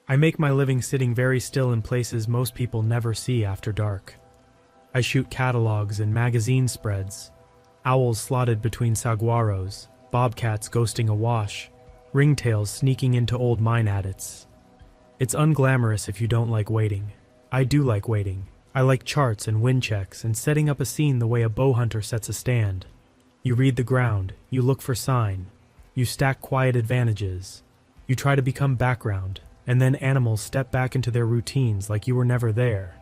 I make my living sitting very still in places most people never see after dark. I shoot catalogs and magazine spreads, owls slotted between saguaros, bobcats ghosting a wash, ringtails sneaking into old mine adits. It's unglamorous if you don't like waiting. I do like waiting. I like charts and wind checks and setting up a scene the way a bow hunter sets a stand. You read the ground, you look for sign, you stack quiet advantages, you try to become background, and then animals step back into their routines like you were never there.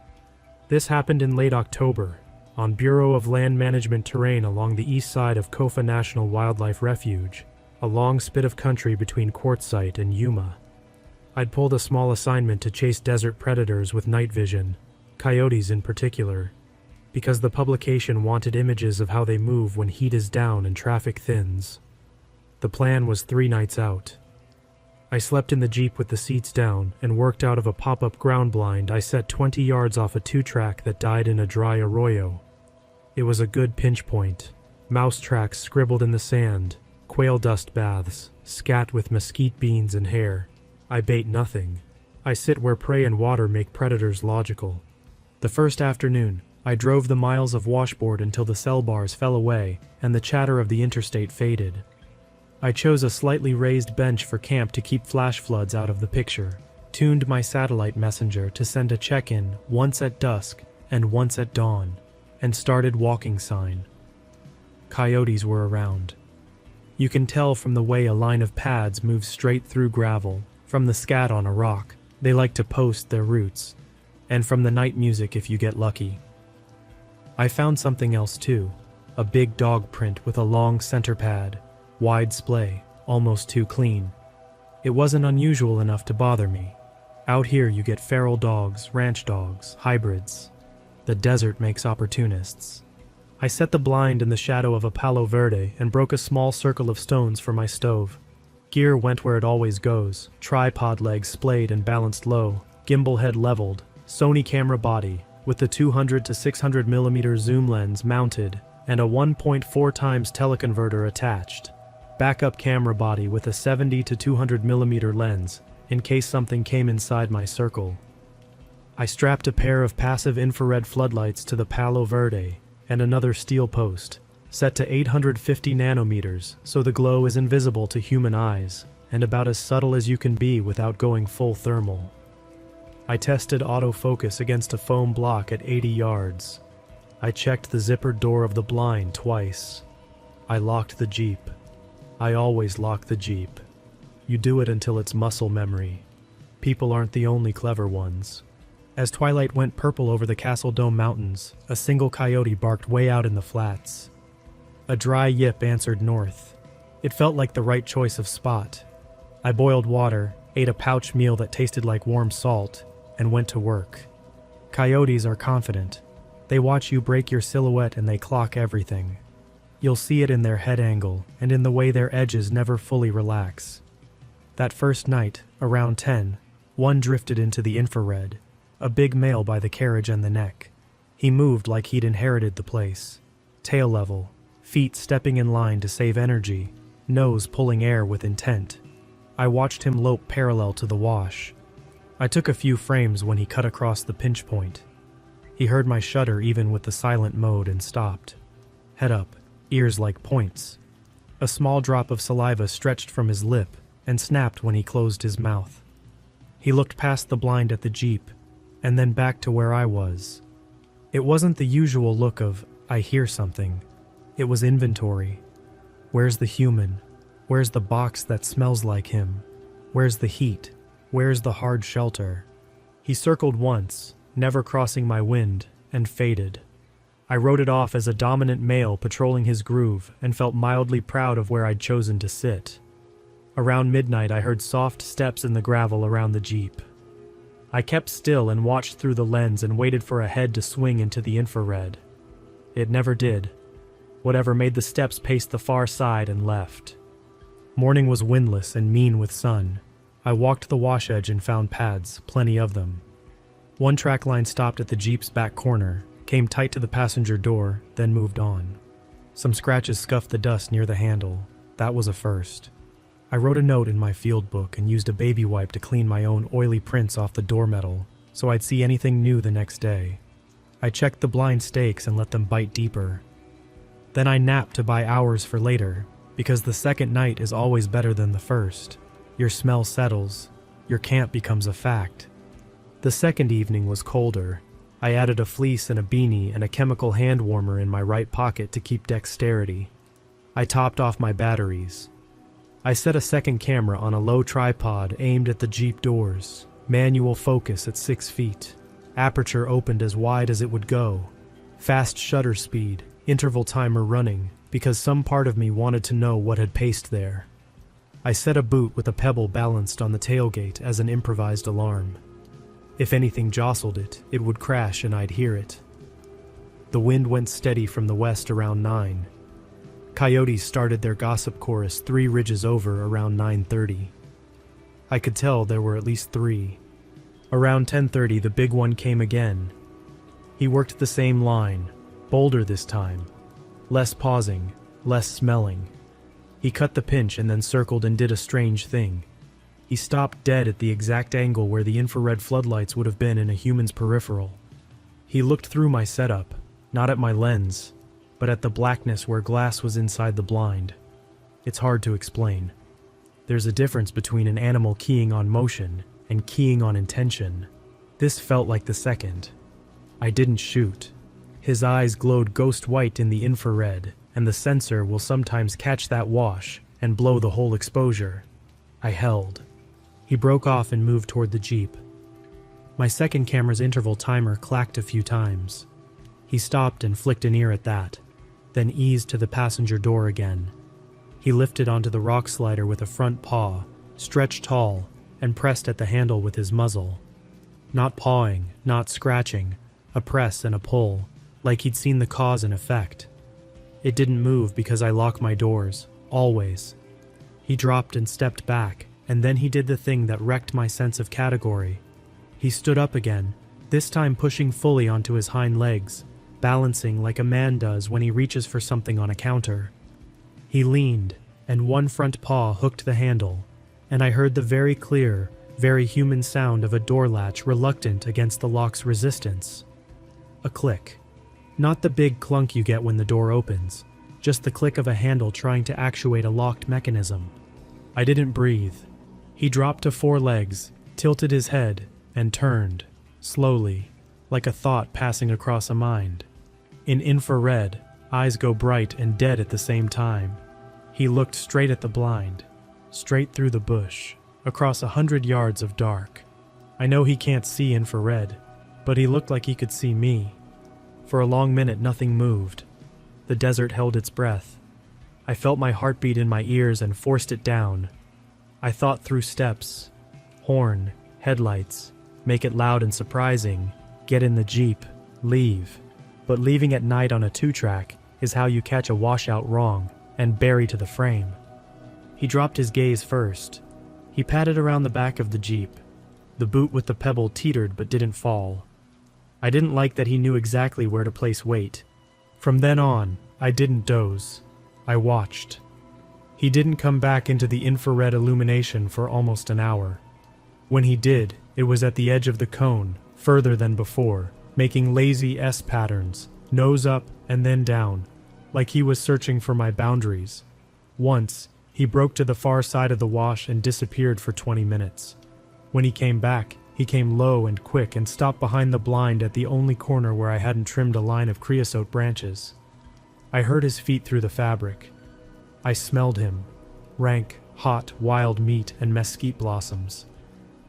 This happened in late October, on Bureau of Land Management terrain along the east side of Kofa National Wildlife Refuge, a long spit of country between Quartzsite and Yuma. I'd pulled a small assignment to chase desert predators with night vision, coyotes in particular, because the publication wanted images of how they move when heat is down and traffic thins. The plan was 3 nights out. I slept in the Jeep with the seats down and worked out of a pop-up ground blind I set 20 yards off a 2-track that died in a dry arroyo. It was a good pinch point. Mouse tracks scribbled in the sand, quail dust baths, scat with mesquite beans and hair. I bait nothing. I sit where prey and water make predators logical. The first afternoon, I drove the miles of washboard until the cell bars fell away and the chatter of the interstate faded. I chose a slightly raised bench for camp to keep flash floods out of the picture, tuned my satellite messenger to send a check-in once at dusk and once at dawn, and started walking sign. Coyotes were around. You can tell from the way a line of pads moves straight through gravel, from the scat on a rock, they like to post their roots, and from the night music if you get lucky. I found something else too, a big dog print with a long center pad, wide splay, almost too clean. It wasn't unusual enough to bother me. Out here you get feral dogs, ranch dogs, hybrids. The desert makes opportunists. I set the blind in the shadow of a palo verde and broke a small circle of stones for my stove. Gear went where it always goes, tripod legs splayed and balanced low, gimbal head leveled, Sony camera body, with the 200 to 600 mm zoom lens mounted and a 1.4 times teleconverter attached. Backup camera body with a 70 to 200 mm lens, in case something came inside my circle. I strapped a pair of passive infrared floodlights to the Palo Verde and another steel post, set to 850 nanometers so the glow is invisible to human eyes, and about as subtle as you can be without going full thermal. I tested autofocus against a foam block at 80 yards. I checked the zippered door of the blind twice. I locked the Jeep. I always lock the Jeep. You do it until it's muscle memory. People aren't the only clever ones. As twilight went purple over the Castle Dome Mountains, a single coyote barked way out in the flats. A dry yip answered north. It felt like the right choice of spot. I boiled water, ate a pouch meal that tasted like warm salt, and went to work. Coyotes are confident. They watch you break your silhouette and they clock everything. You'll see it in their head angle and in the way their edges never fully relax. That first night, around 10, one drifted into the infrared, a big male by the carriage and the neck. He moved like he'd inherited the place. Tail level, feet stepping in line to save energy, nose pulling air with intent. I watched him lope parallel to the wash. I took a few frames when he cut across the pinch point. He heard my shutter even with the silent mode and stopped. Head up. Ears like points. A small drop of saliva stretched from his lip and snapped when he closed his mouth. He looked past the blind at the Jeep, and then back to where I was. It wasn't the usual look of, I hear something. It was inventory. Where's the human? Where's the box that smells like him? Where's the heat? Where's the hard shelter? He circled once, never crossing my wind, and faded. I wrote it off as a dominant male patrolling his groove and felt mildly proud of where I'd chosen to sit. Around midnight I heard soft steps in the gravel around the Jeep. I kept still and watched through the lens and waited for a head to swing into the infrared. It never did. Whatever made the steps paced the far side and left. Morning was windless and mean with sun. I walked the wash edge and found pads, plenty of them. One track line stopped at the Jeep's back corner, came tight to the passenger door, then moved on. Some scratches scuffed the dust near the handle. That was a first. I wrote a note in my field book and used a baby wipe to clean my own oily prints off the door metal so I'd see anything new the next day. I checked the blind stakes and let them bite deeper. Then I napped to buy hours for later, because the second night is always better than the first. Your smell settles. Your camp becomes a fact. The second evening was colder. I added a fleece and a beanie and a chemical hand warmer in my right pocket to keep dexterity. I topped off my batteries. I set a second camera on a low tripod aimed at the Jeep doors. Manual focus at 6 feet. Aperture opened as wide as it would go. Fast shutter speed, interval timer running, because some part of me wanted to know what had paced there. I set a boot with a pebble balanced on the tailgate as an improvised alarm. If anything jostled it, it would crash and I'd hear it. The wind went steady from the west around 9. Coyotes started their gossip chorus 3 ridges over around 9:30. I could tell there were at least 3. Around 10:30 the big one came again. He worked the same line, bolder this time. Less pausing, less smelling. He cut the pinch and then circled and did a strange thing. He stopped dead at the exact angle where the infrared floodlights would have been in a human's peripheral. He looked through my setup, not at my lens, but at the blackness where glass was inside the blind. It's hard to explain. There's a difference between an animal keying on motion and keying on intention. This felt like the second. I didn't shoot. His eyes glowed ghost white in the infrared, and the sensor will sometimes catch that wash and blow the whole exposure. I held. He broke off and moved toward the Jeep. My second camera's interval timer clacked a few times. He stopped and flicked an ear at that, then eased to the passenger door again. He lifted onto the rock slider with a front paw, stretched tall, and pressed at the handle with his muzzle. Not pawing, not scratching, a press and a pull, like he'd seen the cause and effect. It didn't move because I lock my doors, always. He dropped and stepped back, and then he did the thing that wrecked my sense of category. He stood up again, this time pushing fully onto his hind legs, balancing like a man does when he reaches for something on a counter. He leaned, and one front paw hooked the handle, and I heard the very clear, very human sound of a door latch reluctant against the lock's resistance. A click. Not the big clunk you get when the door opens, just the click of a handle trying to actuate a locked mechanism. I didn't breathe. He dropped to 4 legs, tilted his head, and turned, slowly, like a thought passing across a mind. In infrared, eyes go bright and dead at the same time. He looked straight at the blind, straight through the bush, across 100 yards of dark. I know he can't see infrared, but he looked like he could see me. For a long minute nothing moved. The desert held its breath. I felt my heartbeat in my ears and forced it down. I thought through steps. Horn, headlights, make it loud and surprising, get in the Jeep, leave. But leaving at night on a 2-track is how you catch a washout wrong and bury to the frame. He dropped his gaze first. He patted around the back of the Jeep. The boot with the pebble teetered but didn't fall. I didn't like that he knew exactly where to place weight. From then on, I didn't doze. I watched. He didn't come back into the infrared illumination for almost an hour. When he did, it was at the edge of the cone, further than before, making lazy S patterns, nose up and then down, like he was searching for my boundaries. Once, he broke to the far side of the wash and disappeared for 20 minutes. When he came back, he came low and quick and stopped behind the blind at the only corner where I hadn't trimmed a line of creosote branches. I heard his feet through the fabric. I smelled him. Rank, hot, wild meat and mesquite blossoms.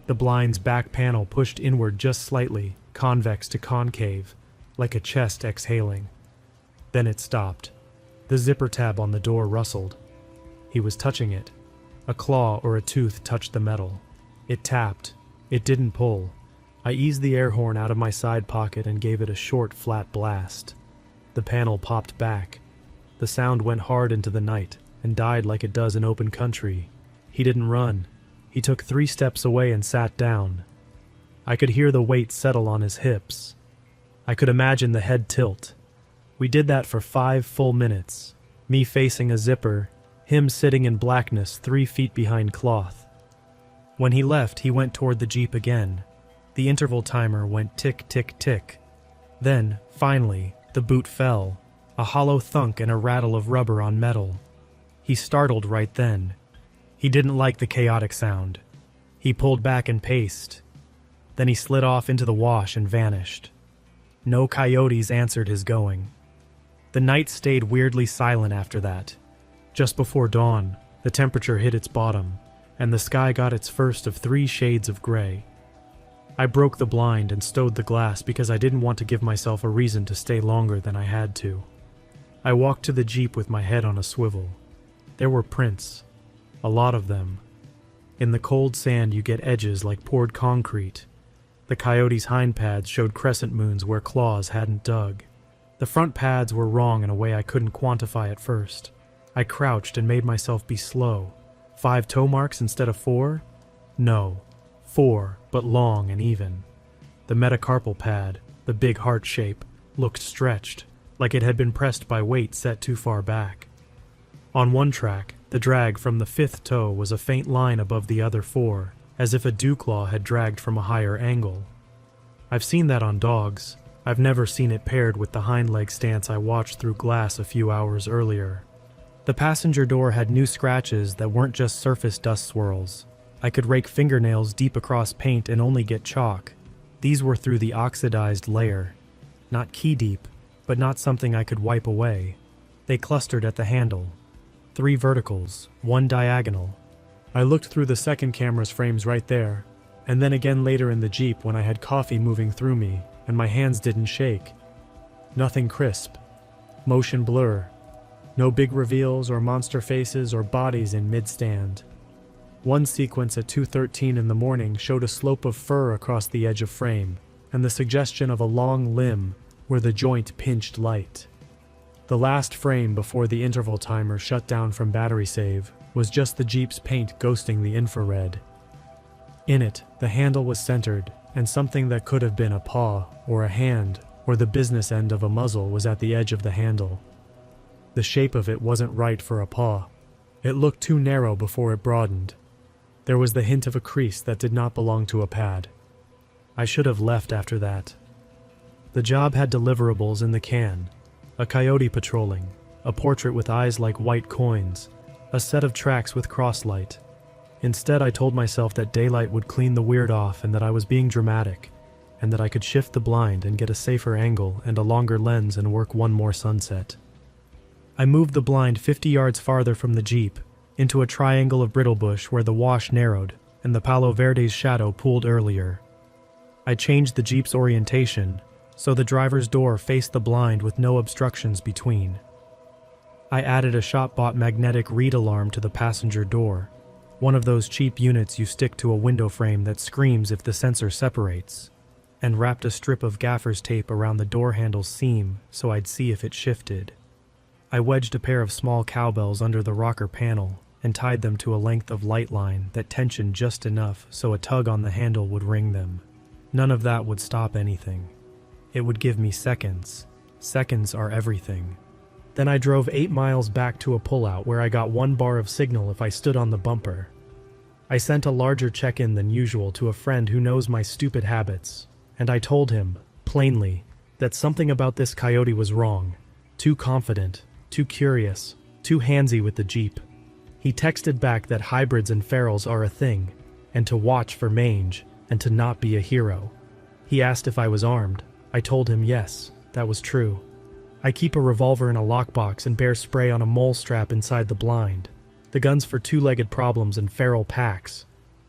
The blind's back panel pushed inward just slightly, convex to concave, like a chest exhaling. Then it stopped. The zipper tab on the door rustled. He was touching it. A claw or a tooth touched the metal. It tapped. It didn't pull. I eased the air horn out of my side pocket and gave it a short, flat blast. The panel popped back. The sound went hard into the night and died like it does in open country. He didn't run. He took 3 steps away and sat down. I could hear the weight settle on his hips. I could imagine the head tilt. We did that for 5 full minutes, me facing a zipper, him sitting in blackness 3 feet behind cloth. When he left, he went toward the jeep again. The interval timer went tick, tick, tick. Then, finally, the boot fell, a hollow thunk and a rattle of rubber on metal. He startled right then. He didn't like the chaotic sound. He pulled back and paced. Then he slid off into the wash and vanished. No coyotes answered his going. The night stayed weirdly silent after that. Just before dawn, the temperature hit its bottom, and the sky got its first of 3 shades of gray. I broke the blind and stowed the glass because I didn't want to give myself a reason to stay longer than I had to. I walked to the jeep with my head on a swivel. There were prints. A lot of them. In the cold sand you get edges like poured concrete. The coyote's hind pads showed crescent moons where claws hadn't dug. The front pads were wrong in a way I couldn't quantify at first. I crouched and made myself be slow. 5 toe marks instead of 4? No. 4, but long and even. The metacarpal pad, the big heart shape, looked stretched, like it had been pressed by weight set too far back. On one track, the drag from the 5th toe was a faint line above the other 4, as if a dewclaw had dragged from a higher angle. I've seen that on dogs. I've never seen it paired with the hind leg stance I watched through glass a few hours earlier. The passenger door had new scratches that weren't just surface dust swirls. I could rake fingernails deep across paint and only get chalk. These were through the oxidized layer. Not key deep, but not something I could wipe away. They clustered at the handle. 3 verticals, 1 diagonal. I looked through the second camera's frames right there, and then again later in the Jeep when I had coffee moving through me and my hands didn't shake. Nothing crisp. Motion blur. No big reveals or monster faces or bodies in mid-stand. One sequence at 2:13 in the morning showed a slope of fur across the edge of frame, and the suggestion of a long limb where the joint pinched light. The last frame before the interval timer shut down from battery save was just the Jeep's paint ghosting the infrared. In it, the handle was centered, and something that could have been a paw, or a hand, or the business end of a muzzle was at the edge of the handle. The shape of it wasn't right for a paw. It looked too narrow before it broadened. There was the hint of a crease that did not belong to a pad. I should have left after that. The job had deliverables in the can. A coyote patrolling, a portrait with eyes like white coins, a set of tracks with crosslight. Instead, I told myself that daylight would clean the weird off and that I was being dramatic, and that I could shift the blind and get a safer angle and a longer lens and work one more sunset. I moved the blind 50 yards farther from the Jeep, into a triangle of brittlebush where the wash narrowed and the Palo Verde's shadow pooled earlier. I changed the Jeep's orientation, so the driver's door faced the blind with no obstructions between. I added a shop-bought magnetic read alarm to the passenger door, one of those cheap units you stick to a window frame that screams if the sensor separates, and wrapped a strip of gaffer's tape around the door handle's seam so I'd see if it shifted. I wedged a pair of small cowbells under the rocker panel and tied them to a length of light line that tensioned just enough so a tug on the handle would ring them. None of that would stop anything. It would give me seconds. Seconds are everything. Then I drove 8 miles back to a pullout where I got 1 bar of signal if I stood on the bumper. I sent a larger check-in than usual to a friend who knows my stupid habits, and I told him, plainly, that something about this coyote was wrong. Too confident, too curious, too handsy with the Jeep. He texted back that hybrids and ferals are a thing, and to watch for mange, and to not be a hero. He asked if I was armed. I told him yes, that was true. I keep a revolver in a lockbox and bear spray on a mole strap inside the blind. The gun's for 2-legged problems and feral packs.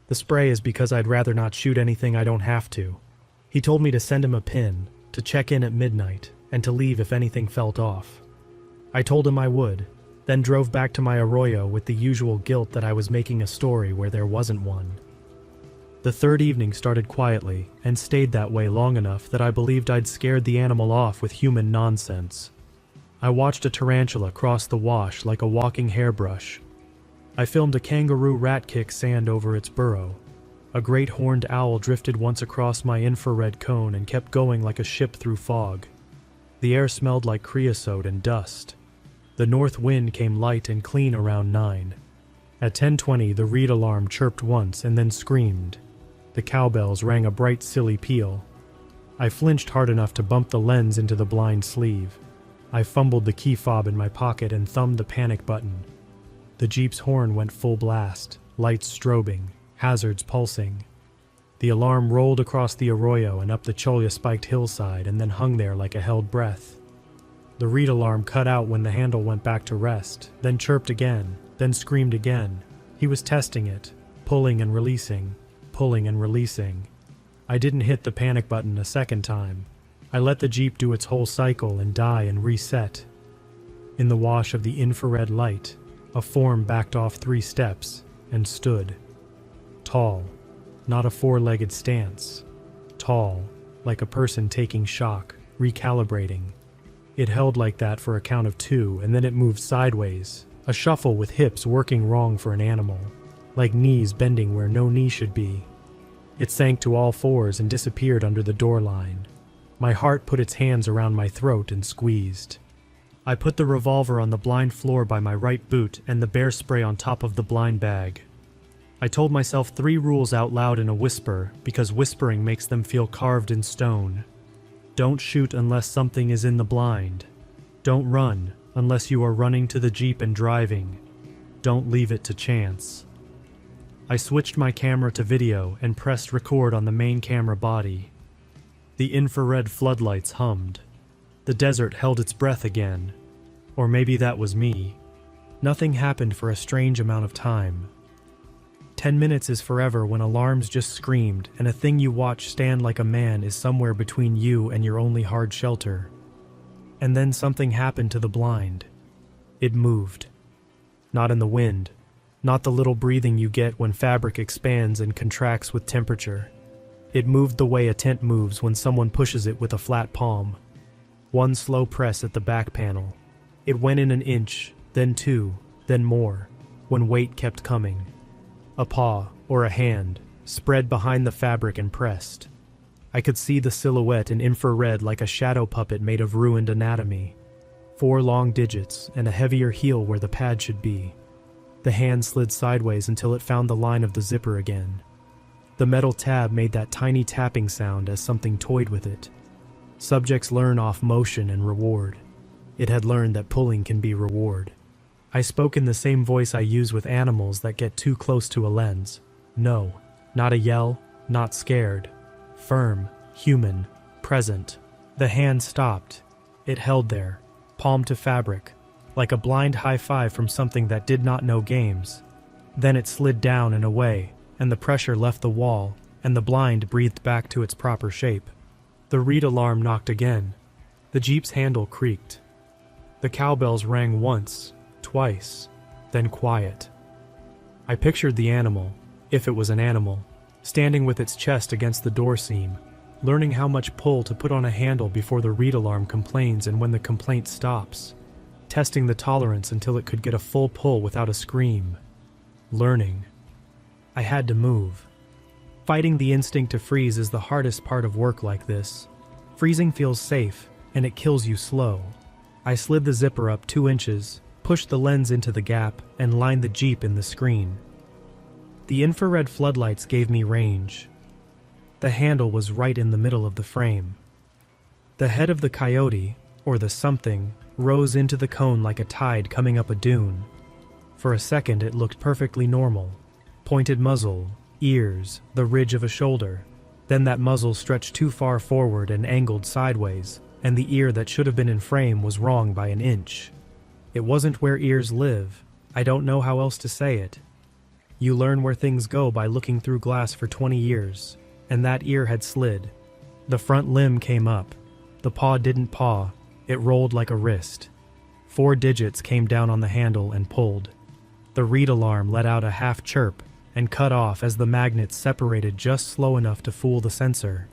The spray is because I'd rather not shoot anything I don't have to. He told me to send him a pin, to check in at midnight, and to leave if anything felt off. I told him I would, then drove back to my arroyo with the usual guilt that I was making a story where there wasn't one. The third evening started quietly, and stayed that way long enough that I believed I'd scared the animal off with human nonsense. I watched a tarantula cross the wash like a walking hairbrush. I filmed a kangaroo rat kick sand over its burrow. A great horned owl drifted once across my infrared cone and kept going like a ship through fog. The air smelled like creosote and dust. The north wind came light and clean around 9. At 10:20, the read alarm chirped once and then screamed. The cowbells rang a bright, silly peal. I flinched hard enough to bump the lens into the blind sleeve. I fumbled the key fob in my pocket and thumbed the panic button. The Jeep's horn went full blast, lights strobing, hazards pulsing. The alarm rolled across the arroyo and up the cholla-spiked hillside and then hung there like a held breath. The read alarm cut out when the handle went back to rest, then chirped again, then screamed again. He was testing it, pulling and releasing, pulling and releasing. I didn't hit the panic button a second time. I let the Jeep do its whole cycle and die and reset. In the wash of the infrared light, a form backed off 3 steps and stood. Tall, not a four-legged stance. Tall, like a person taking shock, recalibrating. It held like that for a count of 2 and then it moved sideways, a shuffle with hips working wrong for an animal, like knees bending where no knee should be. It sank to all fours and disappeared under the door line. My heart put its hands around my throat and squeezed. I put the revolver on the blind floor by my right boot and the bear spray on top of the blind bag. I told myself 3 rules out loud in a whisper because whispering makes them feel carved in stone. Don't shoot unless something is in the blind. Don't run unless you are running to the Jeep and driving. Don't leave it to chance. I switched my camera to video and pressed record on the main camera body. The infrared floodlights hummed. The desert held its breath again. Or maybe that was me. Nothing happened for a strange amount of time. 10 minutes is forever when alarms just screamed and a thing you watch stand like a man is somewhere between you and your only hard shelter. And then something happened to the blind. It moved. Not in the wind. Not the little breathing you get when fabric expands and contracts with temperature. It moved the way a tent moves when someone pushes it with a flat palm. 1 slow press at the back panel. It went in an inch, then 2, then more, when weight kept coming. A paw, or a hand, spread behind the fabric and pressed. I could see the silhouette in infrared like a shadow puppet made of ruined anatomy. 4 long digits and a heavier heel where the pad should be. The hand slid sideways until it found the line of the zipper again. The metal tab made that tiny tapping sound as something toyed with it. Subjects learn off motion and reward. It had learned that pulling can be reward. I spoke in the same voice I use with animals that get too close to a lens. No, not a yell, not scared. Firm, human, present. The hand stopped. It held there, palm to fabric, like a blind high five from something that did not know games. Then it slid down and away, and the pressure left the wall, and the blind breathed back to its proper shape. The read alarm knocked again. The Jeep's handle creaked. The cowbells rang once, twice, then quiet. I pictured the animal, if it was an animal, standing with its chest against the door seam, learning how much pull to put on a handle before the read alarm complains and when the complaint stops, testing the tolerance until it could get a full pull without a scream. Learning. I had to move. Fighting the instinct to freeze is the hardest part of work like this. Freezing feels safe, and it kills you slow. I slid the zipper up 2 inches, pushed the lens into the gap, and lined the Jeep in the screen. The infrared floodlights gave me range. The handle was right in the middle of the frame. The head of the coyote, or the something, rose into the cone like a tide coming up a dune. For a second it looked perfectly normal. Pointed muzzle, ears, the ridge of a shoulder. Then that muzzle stretched too far forward and angled sideways, and the ear that should have been in frame was wrong by an inch. It wasn't where ears live. I don't know how else to say it. You learn where things go by looking through glass for 20 years, and that ear had slid. The front limb came up. The paw didn't paw. It rolled like a wrist. 4 digits came down on the handle and pulled. The read alarm let out a half chirp and cut off as the magnets separated just slow enough to fool the sensor.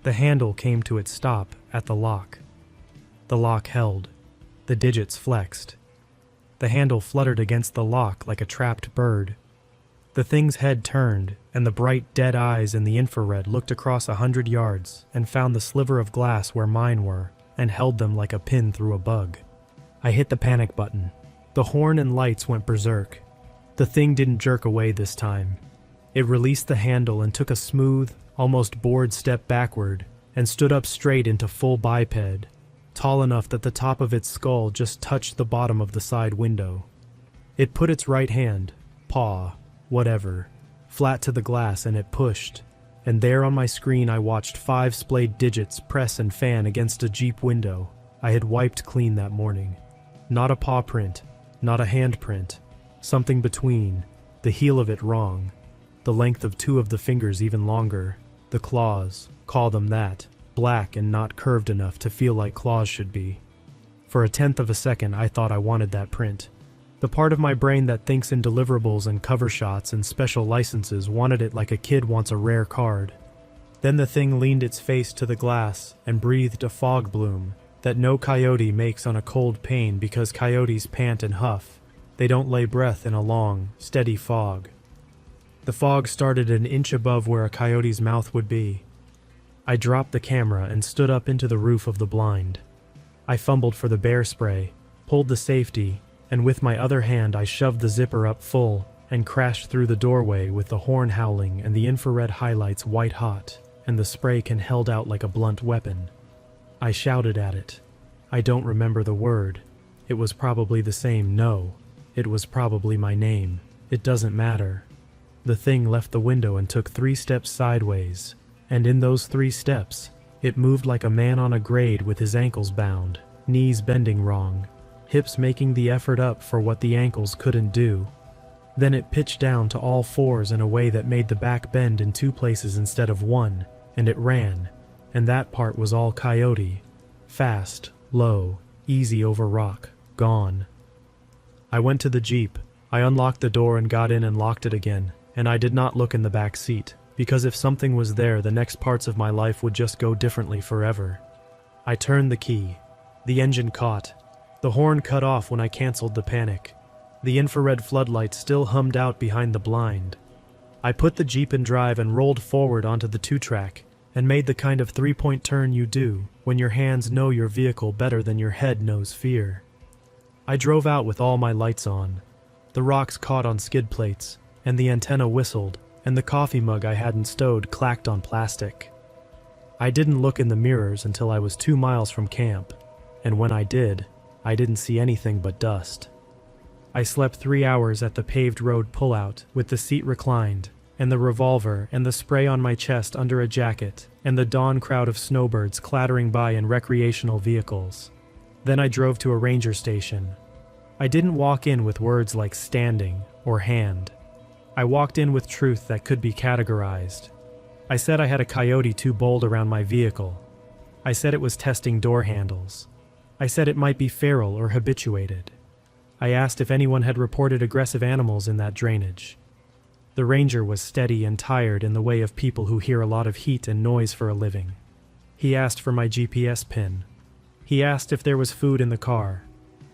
The handle came to its stop at the lock. The lock held. The digits flexed. The handle fluttered against the lock like a trapped bird. The thing's head turned, and the bright, dead eyes in the infrared looked across 100 yards and found the sliver of glass where mine were and held them like a pin through a bug. I hit the panic button. The horn and lights went berserk. The thing didn't jerk away this time. It released the handle and took a smooth, almost bored step backward and stood up straight into full biped, tall enough that the top of its skull just touched the bottom of the side window. It put its right hand, paw, whatever, flat to the glass and it pushed, and there on my screen I watched 5 splayed digits press and fan against a Jeep window I had wiped clean that morning. Not a paw print, not a hand print, something between, the heel of it wrong, the length of 2 of the fingers even longer, the claws, call them that, black and not curved enough to feel like claws should be. For a tenth of a second I thought I wanted that print. The part of my brain that thinks in deliverables and cover shots and special licenses wanted it like a kid wants a rare card. Then the thing leaned its face to the glass and breathed a fog bloom that no coyote makes on a cold pane because coyotes pant and huff. They don't lay breath in a long, steady fog. The fog started an inch above where a coyote's mouth would be. I dropped the camera and stood up into the roof of the blind. I fumbled for the bear spray, pulled the safety, and with my other hand I shoved the zipper up full and crashed through the doorway with the horn howling and the infrared highlights white hot and the spray can held out like a blunt weapon. I shouted at it. I don't remember the word. It was probably the same no. It was probably my name. It doesn't matter. The thing left the window and took 3 steps sideways, and in those 3 steps, it moved like a man on a grade with his ankles bound, knees bending wrong, hips making the effort up for what the ankles couldn't do. Then it pitched down to all 4s in a way that made the back bend in 2 places instead of 1, and it ran, and that part was all coyote. Fast, low, easy over rock, gone. I went to the Jeep. I unlocked the door and got in and locked it again, and I did not look in the back seat, because if something was there, the next parts of my life would just go differently forever. I turned the key. The engine caught. The horn cut off when I canceled the panic. The infrared floodlights still hummed out behind the blind. I put the Jeep in drive and rolled forward onto the 2-track and made the kind of 3-point turn you do when your hands know your vehicle better than your head knows fear. I drove out with all my lights on. The rocks caught on skid plates, and the antenna whistled, and the coffee mug I hadn't stowed clacked on plastic. I didn't look in the mirrors until I was 2 miles from camp, and when I did, I didn't see anything but dust. I slept 3 hours at the paved road pullout with the seat reclined, and the revolver and the spray on my chest under a jacket, and the dawn crowd of snowbirds clattering by in recreational vehicles. Then I drove to a ranger station. I didn't walk in with words like standing or hand. I walked in with truth that could be categorized. I said I had a coyote too bold around my vehicle. I said it was testing door handles. I said it might be feral or habituated. I asked if anyone had reported aggressive animals in that drainage. The ranger was steady and tired in the way of people who hear a lot of heat and noise for a living. He asked for my GPS pin. He asked if there was food in the car.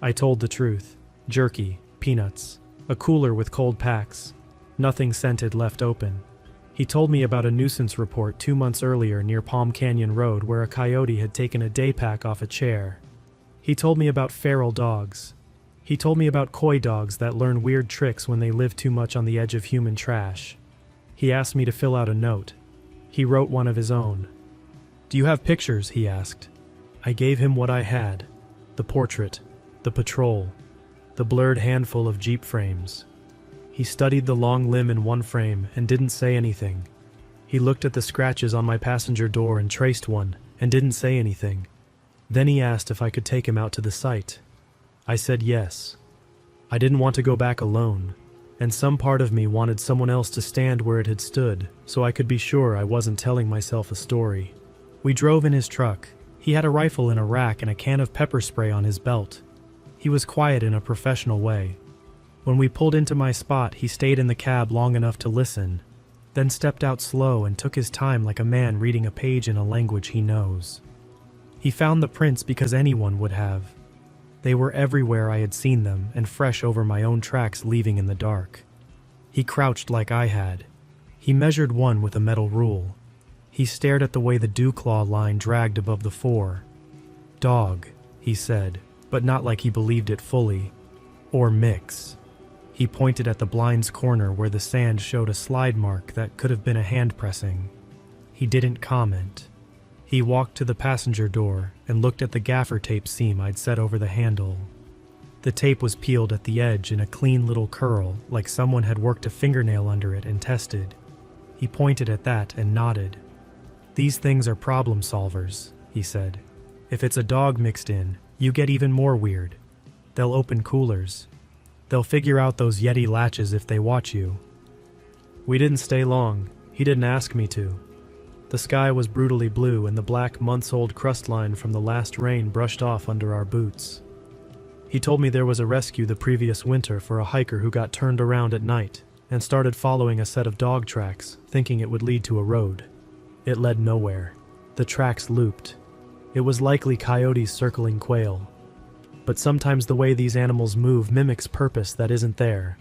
I told the truth. Jerky, peanuts, a cooler with cold packs, nothing scented left open. He told me about a nuisance report 2 months earlier near Palm Canyon Road where a coyote had taken a day pack off a chair. He told me about feral dogs. He told me about coy dogs that learn weird tricks when they live too much on the edge of human trash. He asked me to fill out a note. He wrote one of his own. "Do you have pictures?" he asked. I gave him what I had. The portrait, the patrol, the blurred handful of Jeep frames. He studied the long limb in one frame and didn't say anything. He looked at the scratches on my passenger door and traced one and didn't say anything. Then he asked if I could take him out to the site. I said yes. I didn't want to go back alone, and some part of me wanted someone else to stand where it had stood so I could be sure I wasn't telling myself a story. We drove in his truck. He had a rifle in a rack and a can of pepper spray on his belt. He was quiet in a professional way. When we pulled into my spot, he stayed in the cab long enough to listen, then stepped out slow and took his time like a man reading a page in a language he knows. He found the prints because anyone would have. They were everywhere I had seen them and fresh over my own tracks leaving in the dark. He crouched like I had. He measured one with a metal rule. He stared at the way the dew claw line dragged above the 4. "Dog," he said, but not like he believed it fully. Or mix. He pointed at the blind's corner where the sand showed a slide mark that could have been a hand pressing. He didn't comment. He walked to the passenger door and looked at the gaffer tape seam I'd set over the handle. The tape was peeled at the edge in a clean little curl, like someone had worked a fingernail under it and tested. He pointed at that and nodded. "These things are problem solvers," he said. "If it's a dog mixed in, you get even more weird. They'll open coolers. They'll figure out those Yeti latches if they watch you." We didn't stay long. He didn't ask me to. The sky was brutally blue and the black months-old crust line from the last rain brushed off under our boots. He told me there was a rescue the previous winter for a hiker who got turned around at night and started following a set of dog tracks, thinking it would lead to a road. It led nowhere. The tracks looped. It was likely coyotes circling quail. But sometimes the way these animals move mimics purpose that isn't there.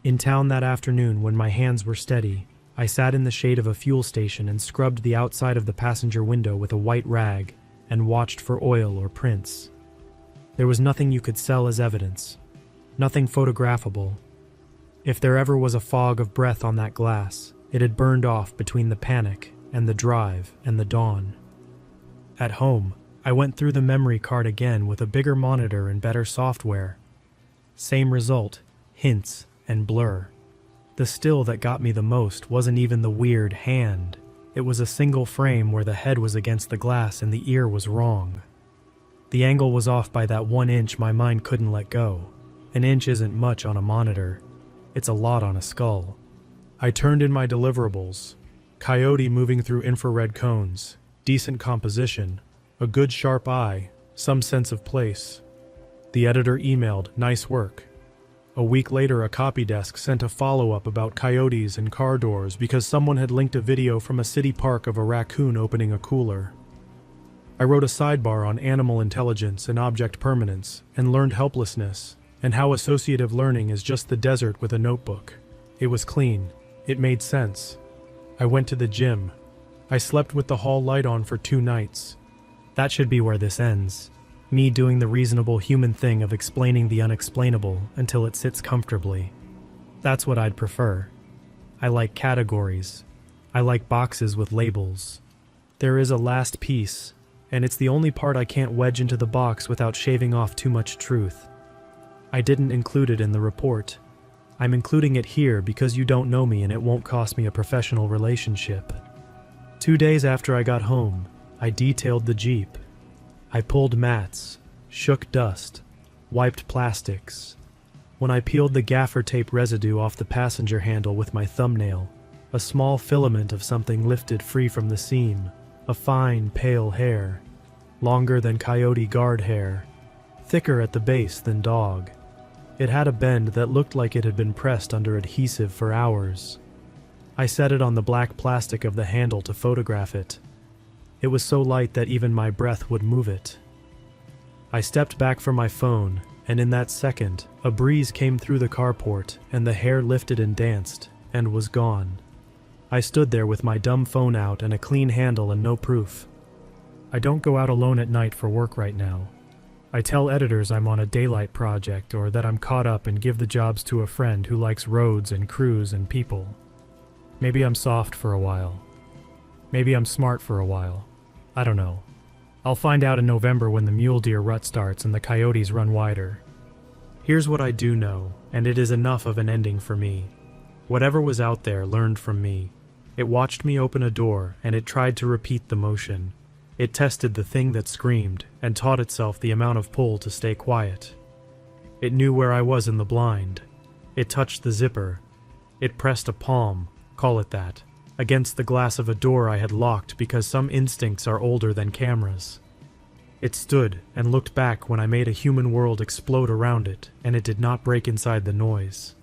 In town that afternoon, when my hands were steady, I sat in the shade of a fuel station and scrubbed the outside of the passenger window with a white rag and watched for oil or prints. There was nothing you could sell as evidence. Nothing photographable. If there ever was a fog of breath on that glass, it had burned off between the panic and the drive and the dawn. At home, I went through the memory card again with a bigger monitor and better software. Same result, hints and blur. The still that got me the most wasn't even the weird hand. It was a single frame where the head was against the glass and the ear was wrong. The angle was off by that 1 inch my mind couldn't let go. An inch isn't much on a monitor. It's a lot on a skull. I turned in my deliverables. Coyote moving through infrared cones. Decent composition. A good sharp eye. Some sense of place. The editor emailed, "Nice work." A week later, a copy desk sent a follow-up about coyotes and car doors because someone had linked a video from a city park of a raccoon opening a cooler. I wrote a sidebar on animal intelligence and object permanence and learned helplessness and how associative learning is just the desert with a notebook. It was clean. It made sense. I went to the gym. I slept with the hall light on for 2 nights. That should be where this ends. Me doing the reasonable human thing of explaining the unexplainable until it sits comfortably. That's what I'd prefer. I like categories. I like boxes with labels. There is a last piece, and it's the only part I can't wedge into the box without shaving off too much truth. I didn't include it in the report. I'm including it here because you don't know me and it won't cost me a professional relationship. 2 days after I got home, I detailed the Jeep. I pulled mats, shook dust, wiped plastics. When I peeled the gaffer tape residue off the passenger handle with my thumbnail, a small filament of something lifted free from the seam, a fine, pale hair, longer than coyote guard hair, thicker at the base than dog. It had a bend that looked like it had been pressed under adhesive for hours. I set it on the black plastic of the handle to photograph it. It was so light that even my breath would move it. I stepped back from my phone, and in that second, a breeze came through the carport, and the hair lifted and danced, and was gone. I stood there with my dumb phone out and a clean handle and no proof. I don't go out alone at night for work right now. I tell editors I'm on a daylight project or that I'm caught up and give the jobs to a friend who likes roads and crews and people. Maybe I'm soft for a while. Maybe I'm smart for a while. I don't know. I'll find out in November when the mule deer rut starts and the coyotes run wider. Here's what I do know, and it is enough of an ending for me. Whatever was out there learned from me. It watched me open a door, and it tried to repeat the motion. It tested the thing that screamed, and taught itself the amount of pull to stay quiet. It knew where I was in the blind. It touched the zipper. It pressed a palm, call it that, against the glass of a door I had locked because some instincts are older than cameras. It stood and looked back when I made a human world explode around it, and it did not break inside the noise.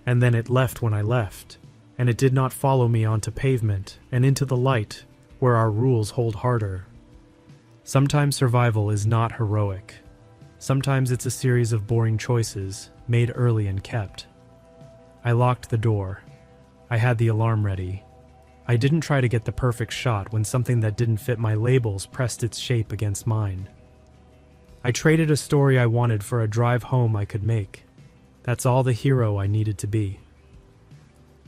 And then it left when I left, and it did not follow me onto pavement and into the light, where our rules hold harder. Sometimes survival is not heroic. Sometimes it's a series of boring choices, made early and kept. I locked the door. I had the alarm ready. I didn't try to get the perfect shot when something that didn't fit my labels pressed its shape against mine. I traded a story I wanted for a drive home I could make. That's all the hero I needed to be.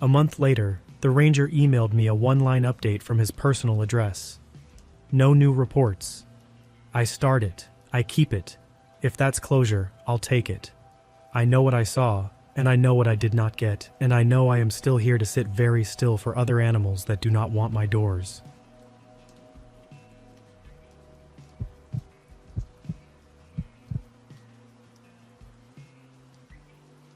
A month later, the ranger emailed me a one-line update from his personal address. No new reports. I start it. I keep it. If that's closure, I'll take it. I know what I saw, and I know what I did not get, and I know I am still here to sit very still for other animals that do not want my doors.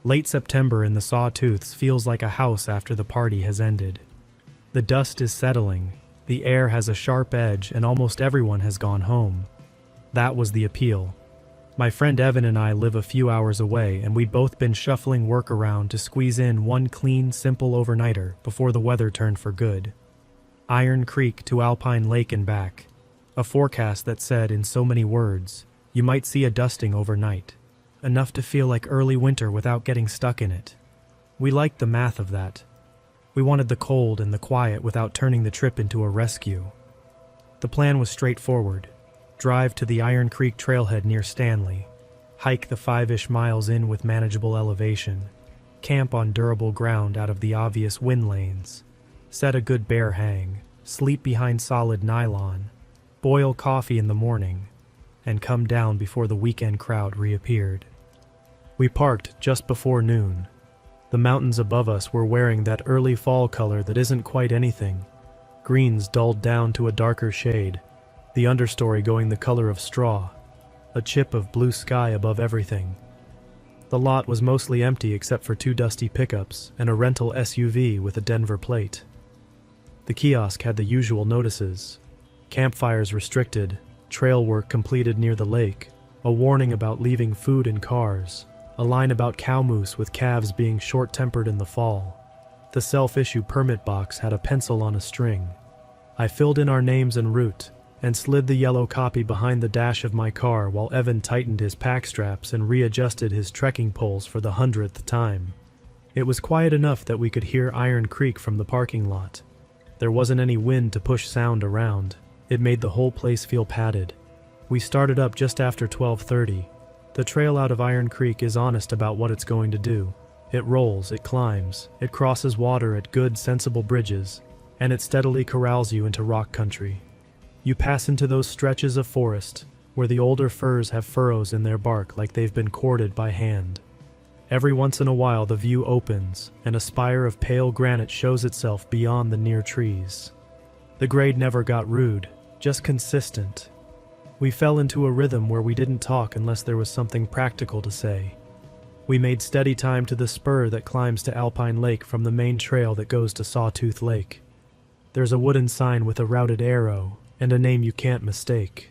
Late September in the Sawtooths feels like a house after the party has ended. The dust is settling, the air has a sharp edge, and almost everyone has gone home. That was the appeal. My friend Evan and I live a few hours away, and we'd both been shuffling work around to squeeze in one clean, simple overnighter before the weather turned for good. Iron Creek to Alpine Lake and back. A forecast that said, in so many words, you might see a dusting overnight. Enough to feel like early winter without getting stuck in it. We liked the math of that. We wanted the cold and the quiet without turning the trip into a rescue. The plan was straightforward. Drive to the Iron Creek trailhead near Stanley. Hike the 5-ish miles in with manageable elevation. Camp on durable ground out of the obvious wind lanes. Set a good bear hang. Sleep behind solid nylon. Boil coffee in the morning. And come down before the weekend crowd reappeared. We parked just before noon. The mountains above us were wearing that early fall color that isn't quite anything. Greens dulled down to a darker shade, the understory going the color of straw, a chip of blue sky above everything. The lot was mostly empty except for 2 dusty pickups and a rental SUV with a Denver plate. The kiosk had the usual notices: campfires restricted, trail work completed near the lake, a warning about leaving food in cars, a line about cow moose with calves being short-tempered in the fall. The self-issue permit box had a pencil on a string. I filled in our names and route, and slid the yellow copy behind the dash of my car while Evan tightened his pack straps and readjusted his trekking poles for the 100th time. It was quiet enough that we could hear Iron Creek from the parking lot. There wasn't any wind to push sound around. It made the whole place feel padded. We started up just after 12:30. The trail out of Iron Creek is honest about what it's going to do. It rolls, it climbs, it crosses water at good, sensible bridges, and it steadily corrals you into rock country. You pass into those stretches of forest where the older firs have furrows in their bark like they've been corded by hand. Every once in a while the view opens, and a spire of pale granite shows itself beyond the near trees. The grade never got rude, just consistent. We fell into a rhythm where we didn't talk unless there was something practical to say. We made steady time to the spur that climbs to Alpine Lake from the main trail that goes to Sawtooth Lake. There's a wooden sign with a routed arrow, and a name you can't mistake.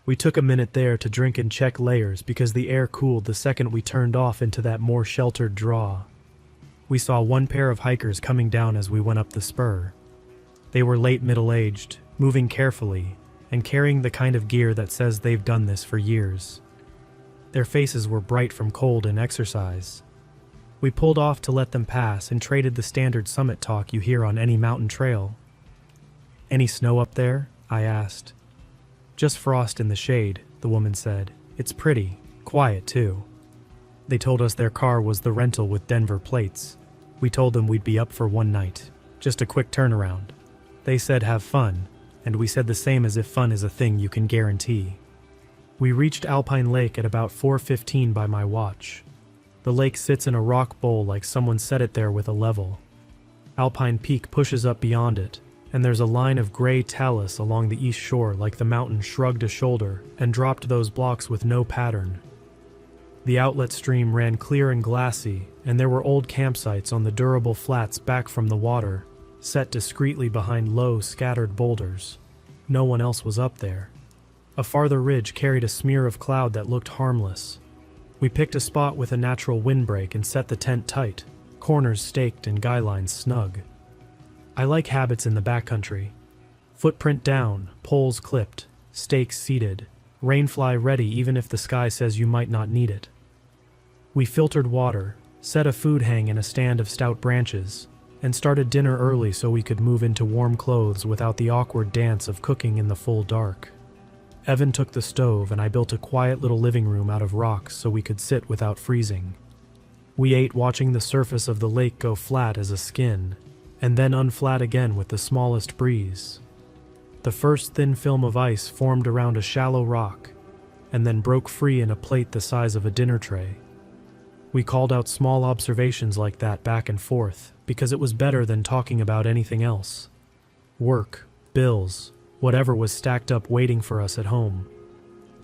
We took a minute there to drink and check layers because the air cooled the second we turned off into that more sheltered draw. We saw one pair of hikers coming down as we went up the spur. They were late middle-aged, moving carefully, and carrying the kind of gear that says they've done this for years. Their faces were bright from cold and exercise. We pulled off to let them pass and traded the standard summit talk you hear on any mountain trail. "Any snow up there?" I asked. "Just frost in the shade," the woman said. "It's pretty, quiet too." They told us their car was the rental with Denver plates. We told them we'd be up for one night, just a quick turnaround. They said have fun, and we said the same as if fun is a thing you can guarantee. We reached Alpine Lake at about 4:15 by my watch. The lake sits in a rock bowl like someone set it there with a level. Alpine Peak pushes up beyond it, and there's a line of gray talus along the east shore like the mountain shrugged a shoulder and dropped those blocks with no pattern. The outlet stream ran clear and glassy, and there were old campsites on the durable flats back from the water, set discreetly behind low, scattered boulders. No one else was up there. A farther ridge carried a smear of cloud that looked harmless. We picked a spot with a natural windbreak and set the tent tight, corners staked and guy lines snug. I like habits in the backcountry. Footprint down, poles clipped, stakes seated, rainfly ready even if the sky says you might not need it. We filtered water, set a food hang in a stand of stout branches, and started dinner early so we could move into warm clothes without the awkward dance of cooking in the full dark. Evan took the stove and I built a quiet little living room out of rocks so we could sit without freezing. We ate watching the surface of the lake go flat as a skin, and then unflat again with the smallest breeze. The first thin film of ice formed around a shallow rock, and then broke free in a plate the size of a dinner tray. We called out small observations like that back and forth, because it was better than talking about anything else. Work, bills, whatever was stacked up waiting for us at home.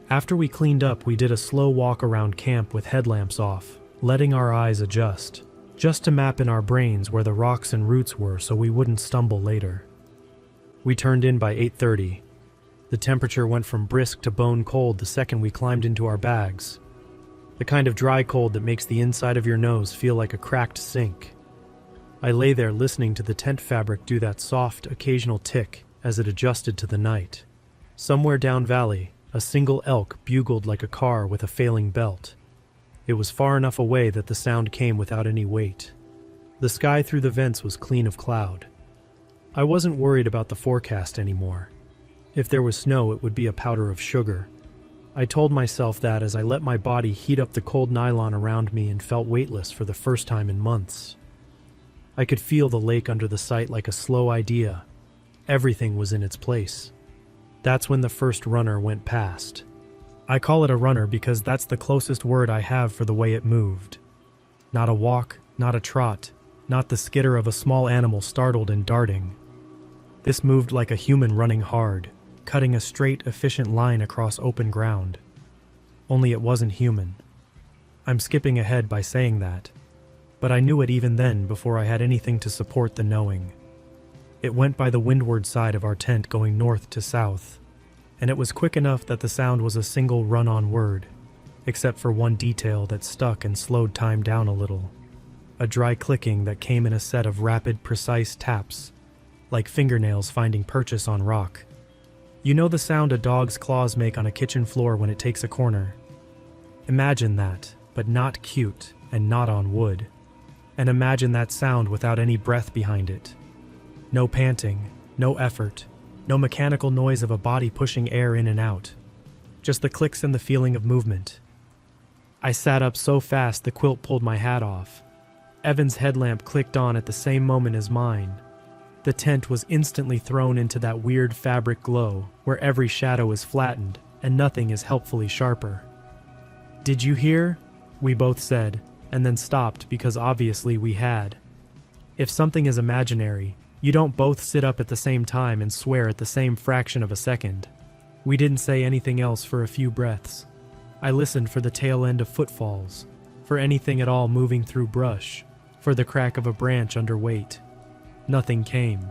After we cleaned up, we did a slow walk around camp with headlamps off, letting our eyes adjust, just to map in our brains where the rocks and roots were so we wouldn't stumble later. We turned in by 8:30. The temperature went from brisk to bone cold the second we climbed into our bags. The kind of dry cold that makes the inside of your nose feel like a cracked sink. I lay there listening to the tent fabric do that soft, occasional tick as it adjusted to the night. Somewhere down valley, a single elk bugled like a car with a failing belt. It was far enough away that the sound came without any weight. The sky through the vents was clean of cloud. I wasn't worried about the forecast anymore. If there was snow, it would be a powder of sugar. I told myself that as I let my body heat up the cold nylon around me and felt weightless for the first time in months. I could feel the lake under the sight like a slow idea. Everything was in its place. That's when the first runner went past. I call it a runner because that's the closest word I have for the way it moved. Not a walk, not a trot, not the skitter of a small animal startled and darting. This moved like a human running hard, cutting a straight, efficient line across open ground. Only it wasn't human. I'm skipping ahead by saying that, but I knew it even then before I had anything to support the knowing. It went by the windward side of our tent going north to south, and it was quick enough that the sound was a single run-on word, except for one detail that stuck and slowed time down a little. A dry clicking that came in a set of rapid, precise taps, like fingernails finding purchase on rock. You know the sound a dog's claws make on a kitchen floor when it takes a corner? Imagine that, but not cute and not on wood. And imagine that sound without any breath behind it. No panting, no effort, no mechanical noise of a body pushing air in and out. Just the clicks and the feeling of movement. I sat up so fast the quilt pulled my hat off. Evan's headlamp clicked on at the same moment as mine. The tent was instantly thrown into that weird fabric glow where every shadow is flattened and nothing is helpfully sharper. "Did you hear?" we both said, and then stopped because obviously we had. If something is imaginary, you don't both sit up at the same time and swear at the same fraction of a second. We didn't say anything else for a few breaths. I listened for the tail end of footfalls, for anything at all moving through brush, for the crack of a branch under weight. Nothing came.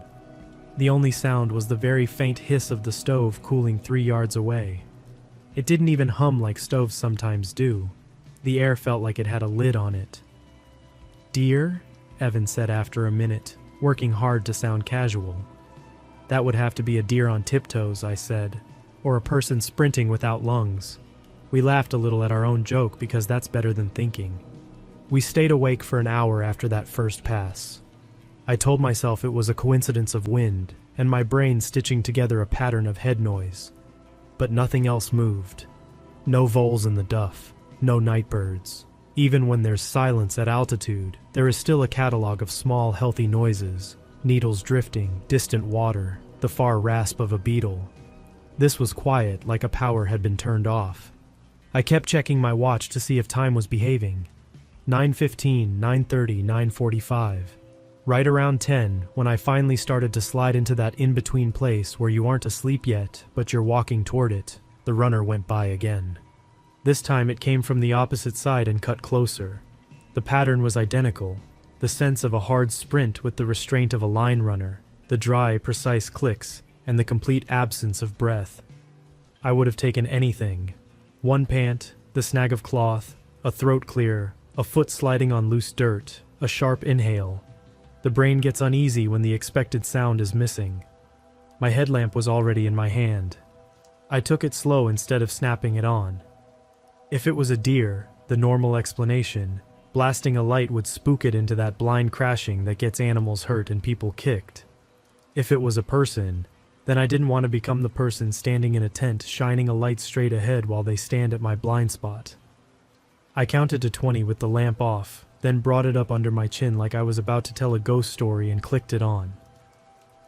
The only sound was the very faint hiss of the stove cooling 3 yards away. It didn't even hum like stoves sometimes do. The air felt like it had a lid on it. "Deer?" Evan said after a minute, working hard to sound casual. "That would have to be a deer on tiptoes," I said, "or a person sprinting without lungs." We laughed a little at our own joke because that's better than thinking. We stayed awake for an hour after that first pass. I told myself it was a coincidence of wind and my brain stitching together a pattern of head noise. But nothing else moved. No voles in the duff, no nightbirds. Even when there's silence at altitude, there is still a catalog of small, healthy noises. Needles drifting, distant water, the far rasp of a beetle. This was quiet, like a power had been turned off. I kept checking my watch to see if time was behaving. 9:15, 9:30, 9:45. Right around 10, when I finally started to slide into that in-between place where you aren't asleep yet, but you're walking toward it, the runner went by again. This time it came from the opposite side and cut closer. The pattern was identical, the sense of a hard sprint with the restraint of a line runner, the dry, precise clicks, and the complete absence of breath. I would have taken anything. One pant, the snag of cloth, a throat clear, a foot sliding on loose dirt, a sharp inhale. The brain gets uneasy when the expected sound is missing. My headlamp was already in my hand. I took it slow instead of snapping it on. If it was a deer, the normal explanation, blasting a light would spook it into that blind crashing that gets animals hurt and people kicked. If it was a person, Then I didn't want to become the person standing in a tent shining a light straight ahead while they stand at my blind spot. I counted to 20 with the lamp off, then brought it up under my chin like I was about to tell a ghost story and clicked it on.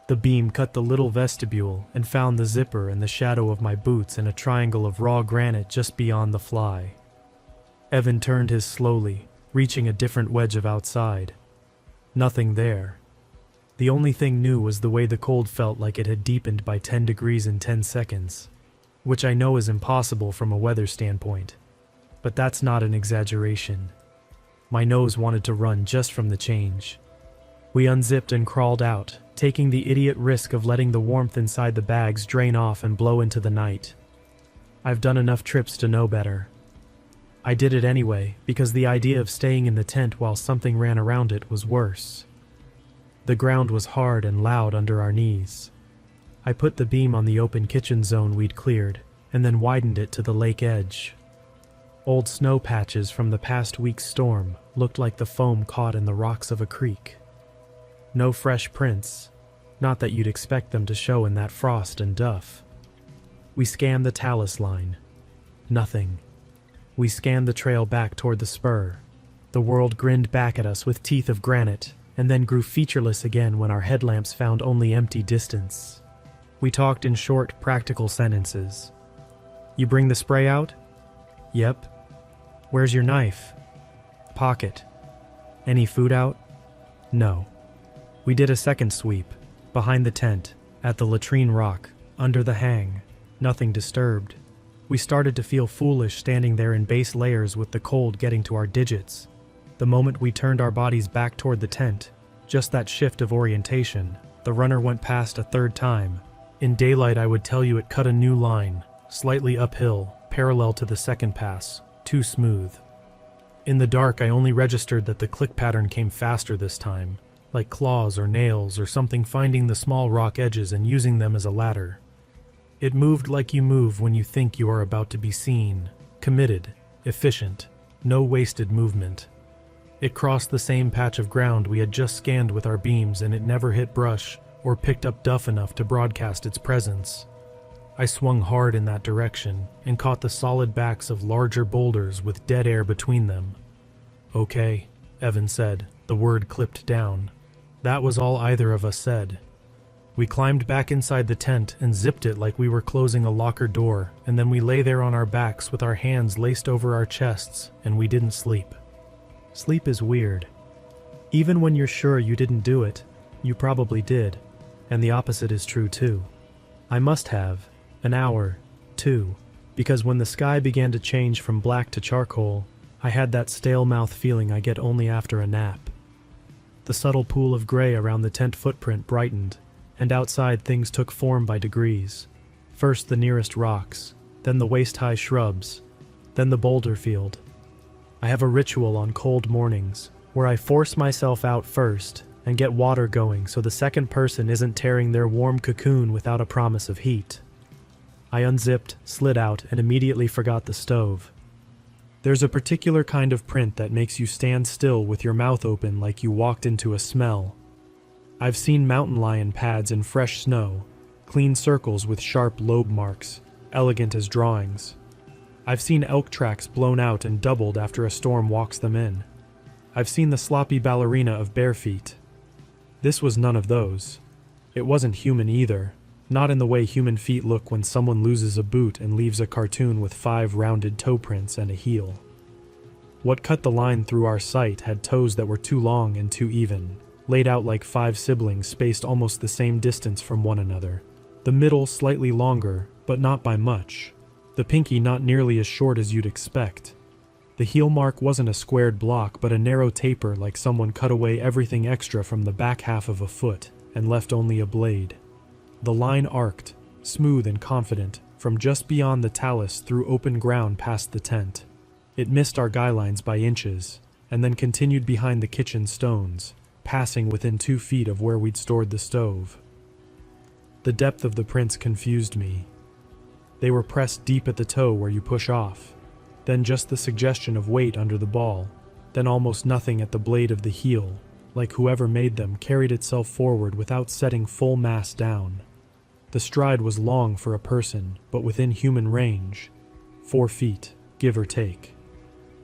The beam cut the little vestibule and found the zipper in the shadow of my boots and a triangle of raw granite just beyond the fly. Evan turned his slowly, reaching a different wedge of outside. Nothing there. The only thing new was the way the cold felt like it had deepened by 10 degrees in 10 seconds, which I know is impossible from a weather standpoint. But that's not an exaggeration. My nose wanted to run just from the change. We unzipped and crawled out, taking the idiot risk of letting the warmth inside the bags drain off and blow into the night. I've done enough trips to know better. I did it anyway, because the idea of staying in the tent while something ran around it was worse. The ground was hard and loud under our knees. I put the beam on the open kitchen zone we'd cleared, and then widened it to the lake edge. Old snow patches from the past week's storm looked like the foam caught in the rocks of a creek. No fresh prints, not that you'd expect them to show in that frost and duff. We scanned the talus line. Nothing. We scanned the trail back toward the spur. The world grinned back at us with teeth of granite, and then grew featureless again when our headlamps found only empty distance. We talked in short, practical sentences. You bring the spray out? Yep. Where's your knife? Pocket. Any food out? No. We did a second sweep, behind the tent, at the latrine rock, under the hang. Nothing disturbed. We started to feel foolish standing there in base layers with the cold getting to our digits. The moment we turned our bodies back toward the tent, just that shift of orientation, the runner went past a third time. In daylight I would tell you it cut a new line, slightly uphill, parallel to the second pass, too smooth. In the dark I only registered that the click pattern came faster this time, like claws or nails or something finding the small rock edges and using them as a ladder. It moved like you move when you think you are about to be seen, committed, efficient, no wasted movement. It crossed the same patch of ground we had just scanned with our beams, and it never hit brush or picked up duff enough to broadcast its presence. I swung hard in that direction and caught the solid backs of larger boulders with dead air between them. Okay, Evan said, the word clipped down. That was all either of us said. We climbed back inside the tent and zipped it like we were closing a locker door, and then we lay there on our backs with our hands laced over our chests, and we didn't sleep. Sleep is weird. Even when you're sure you didn't do it, you probably did, and the opposite is true too. I must have, an hour, two, because when the sky began to change from black to charcoal, I had that stale mouth feeling I get only after a nap. The subtle pool of gray around the tent footprint brightened, and outside things took form by degrees. First the nearest rocks, then the waist-high shrubs, then the boulder field. I have a ritual on cold mornings, where I force myself out first and get water going so the second person isn't tearing their warm cocoon without a promise of heat. I unzipped, slid out, and immediately forgot the stove. There's a particular kind of print that makes you stand still with your mouth open like you walked into a smell. I've seen mountain lion pads in fresh snow, clean circles with sharp lobe marks, elegant as drawings. I've seen elk tracks blown out and doubled after a storm walks them in. I've seen the sloppy ballerina of bare feet. This was none of those. It wasn't human either, not in the way human feet look when someone loses a boot and leaves a cartoon with 5 rounded toe prints and a heel. What cut the line through our sight had toes that were too long and too even, laid out like 5 siblings spaced almost the same distance from one another. The middle slightly longer, but not by much. The pinky not nearly as short as you'd expect. The heel mark wasn't a squared block, but a narrow taper like someone cut away everything extra from the back half of a foot and left only a blade. The line arced, smooth and confident, from just beyond the talus through open ground past the tent. It missed our guy lines by inches, and then continued behind the kitchen stones, passing within 2 feet of where we'd stored the stove. The depth of the prints confused me. They were pressed deep at the toe where you push off, then just the suggestion of weight under the ball, then almost nothing at the blade of the heel, like whoever made them carried itself forward without setting full mass down. The stride was long for a person, but within human range, 4 feet, give or take.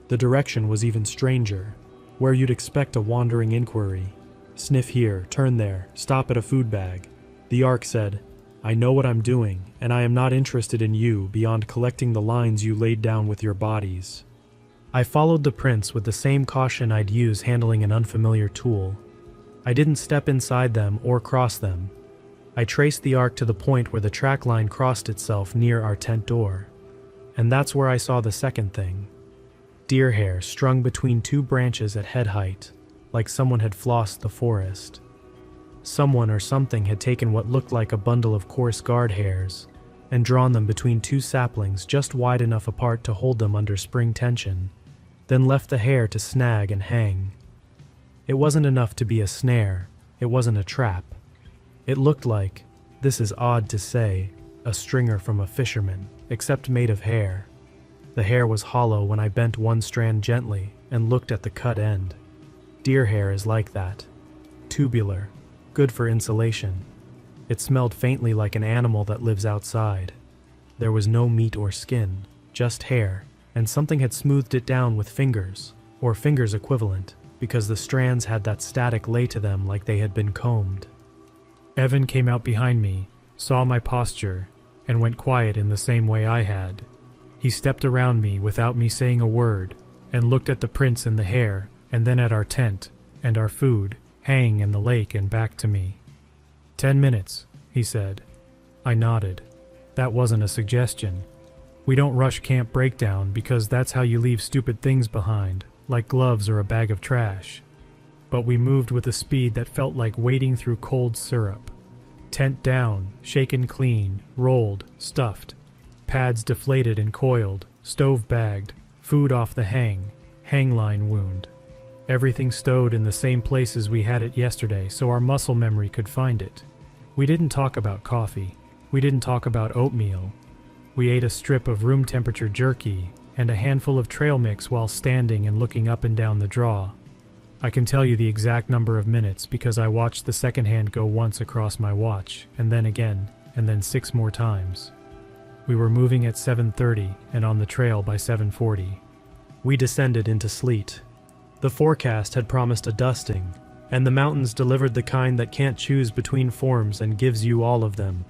The direction was even stranger, where you'd expect a wandering inquiry. Sniff here, turn there, stop at a food bag. The Ark said, I know what I'm doing, and I am not interested in you beyond collecting the lines you laid down with your bodies. I followed the prints with the same caution I'd use handling an unfamiliar tool. I didn't step inside them or cross them. I traced the Ark to the point where the track line crossed itself near our tent door. And that's where I saw the second thing. Deer hair strung between 2 branches at head height, like someone had flossed the forest. Someone or something had taken what looked like a bundle of coarse guard hairs and drawn them between 2 saplings just wide enough apart to hold them under spring tension, then left the hair to snag and hang. It wasn't enough to be a snare, it wasn't a trap. It looked like, this is odd to say, a stringer from a fisherman, except made of hair. The hair was hollow when I bent one strand gently and looked at the cut end. Deer hair is like that. Tubular, good for insulation. It smelled faintly like an animal that lives outside. There was no meat or skin, just hair, and something had smoothed it down with fingers, or fingers equivalent, because the strands had that static lay to them like they had been combed. Evan came out behind me, saw my posture, and went quiet in the same way I had. He stepped around me without me saying a word, and looked at the prints in the hair, and then at our tent, and our food, hanging in the lake and back to me. 10 minutes, he said. I nodded. That wasn't a suggestion. We don't rush Camp Breakdown because that's how you leave stupid things behind, like gloves or a bag of trash. But we moved with a speed that felt like wading through cold syrup. Tent down, shaken clean, rolled, stuffed. Pads deflated and coiled, stove bagged, food off the hang line wound. Everything stowed in the same places we had it yesterday so our muscle memory could find it. We didn't talk about coffee. We didn't talk about oatmeal. We ate a strip of room temperature jerky and a handful of trail mix while standing and looking up and down the draw. I can tell you the exact number of minutes because I watched the second hand go once across my watch, and then again, and then 6 more times. We were moving at 7:30 and on the trail by 7:40. We descended into sleet. The forecast had promised a dusting, and the mountains delivered the kind that can't choose between forms and gives you all of them.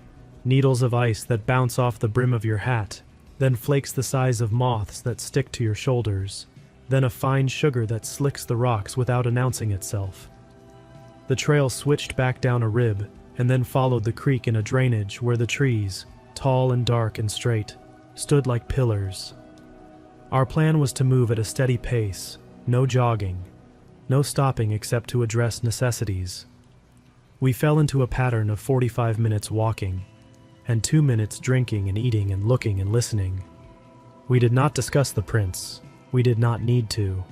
Needles of ice that bounce off the brim of your hat, then flakes the size of moths that stick to your shoulders, then a fine sugar that slicks the rocks without announcing itself. The trail switched back down a rib, and then followed the creek in a drainage where the trees, tall and dark and straight, stood like pillars. Our plan was to move at a steady pace, no jogging, no stopping except to address necessities. We fell into a pattern of 45 minutes walking, and 2 minutes drinking and eating and looking and listening. We did not discuss the prints. We did not need to.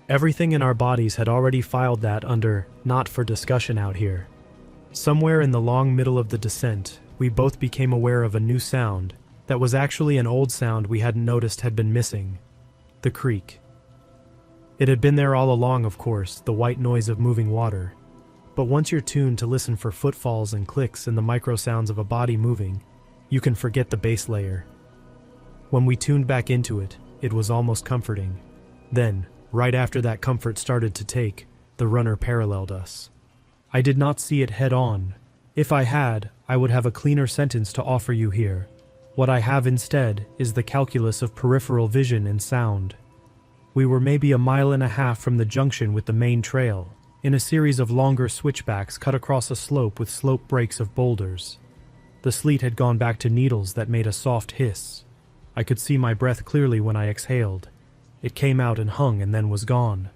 Everything in our bodies had already filed that under not for discussion out here. Somewhere in the long middle of the descent, we both became aware of a new sound that was actually an old sound we hadn't noticed had been missing. The creek. It had been there all along, of course, the white noise of moving water. But once you're tuned to listen for footfalls and clicks and the micro sounds of a body moving, you can forget the base layer. When we tuned back into it, it was almost comforting. Then, right after that comfort started to take, the runner paralleled us. I did not see it head on. If I had, I would have a cleaner sentence to offer you here. What I have instead is the calculus of peripheral vision and sound. We were maybe 1.5 miles from the junction with the main trail, in a series of longer switchbacks cut across a slope with slope breaks of boulders. The sleet had gone back to needles that made a soft hiss. I could see my breath clearly when I exhaled. It came out and hung and then was gone.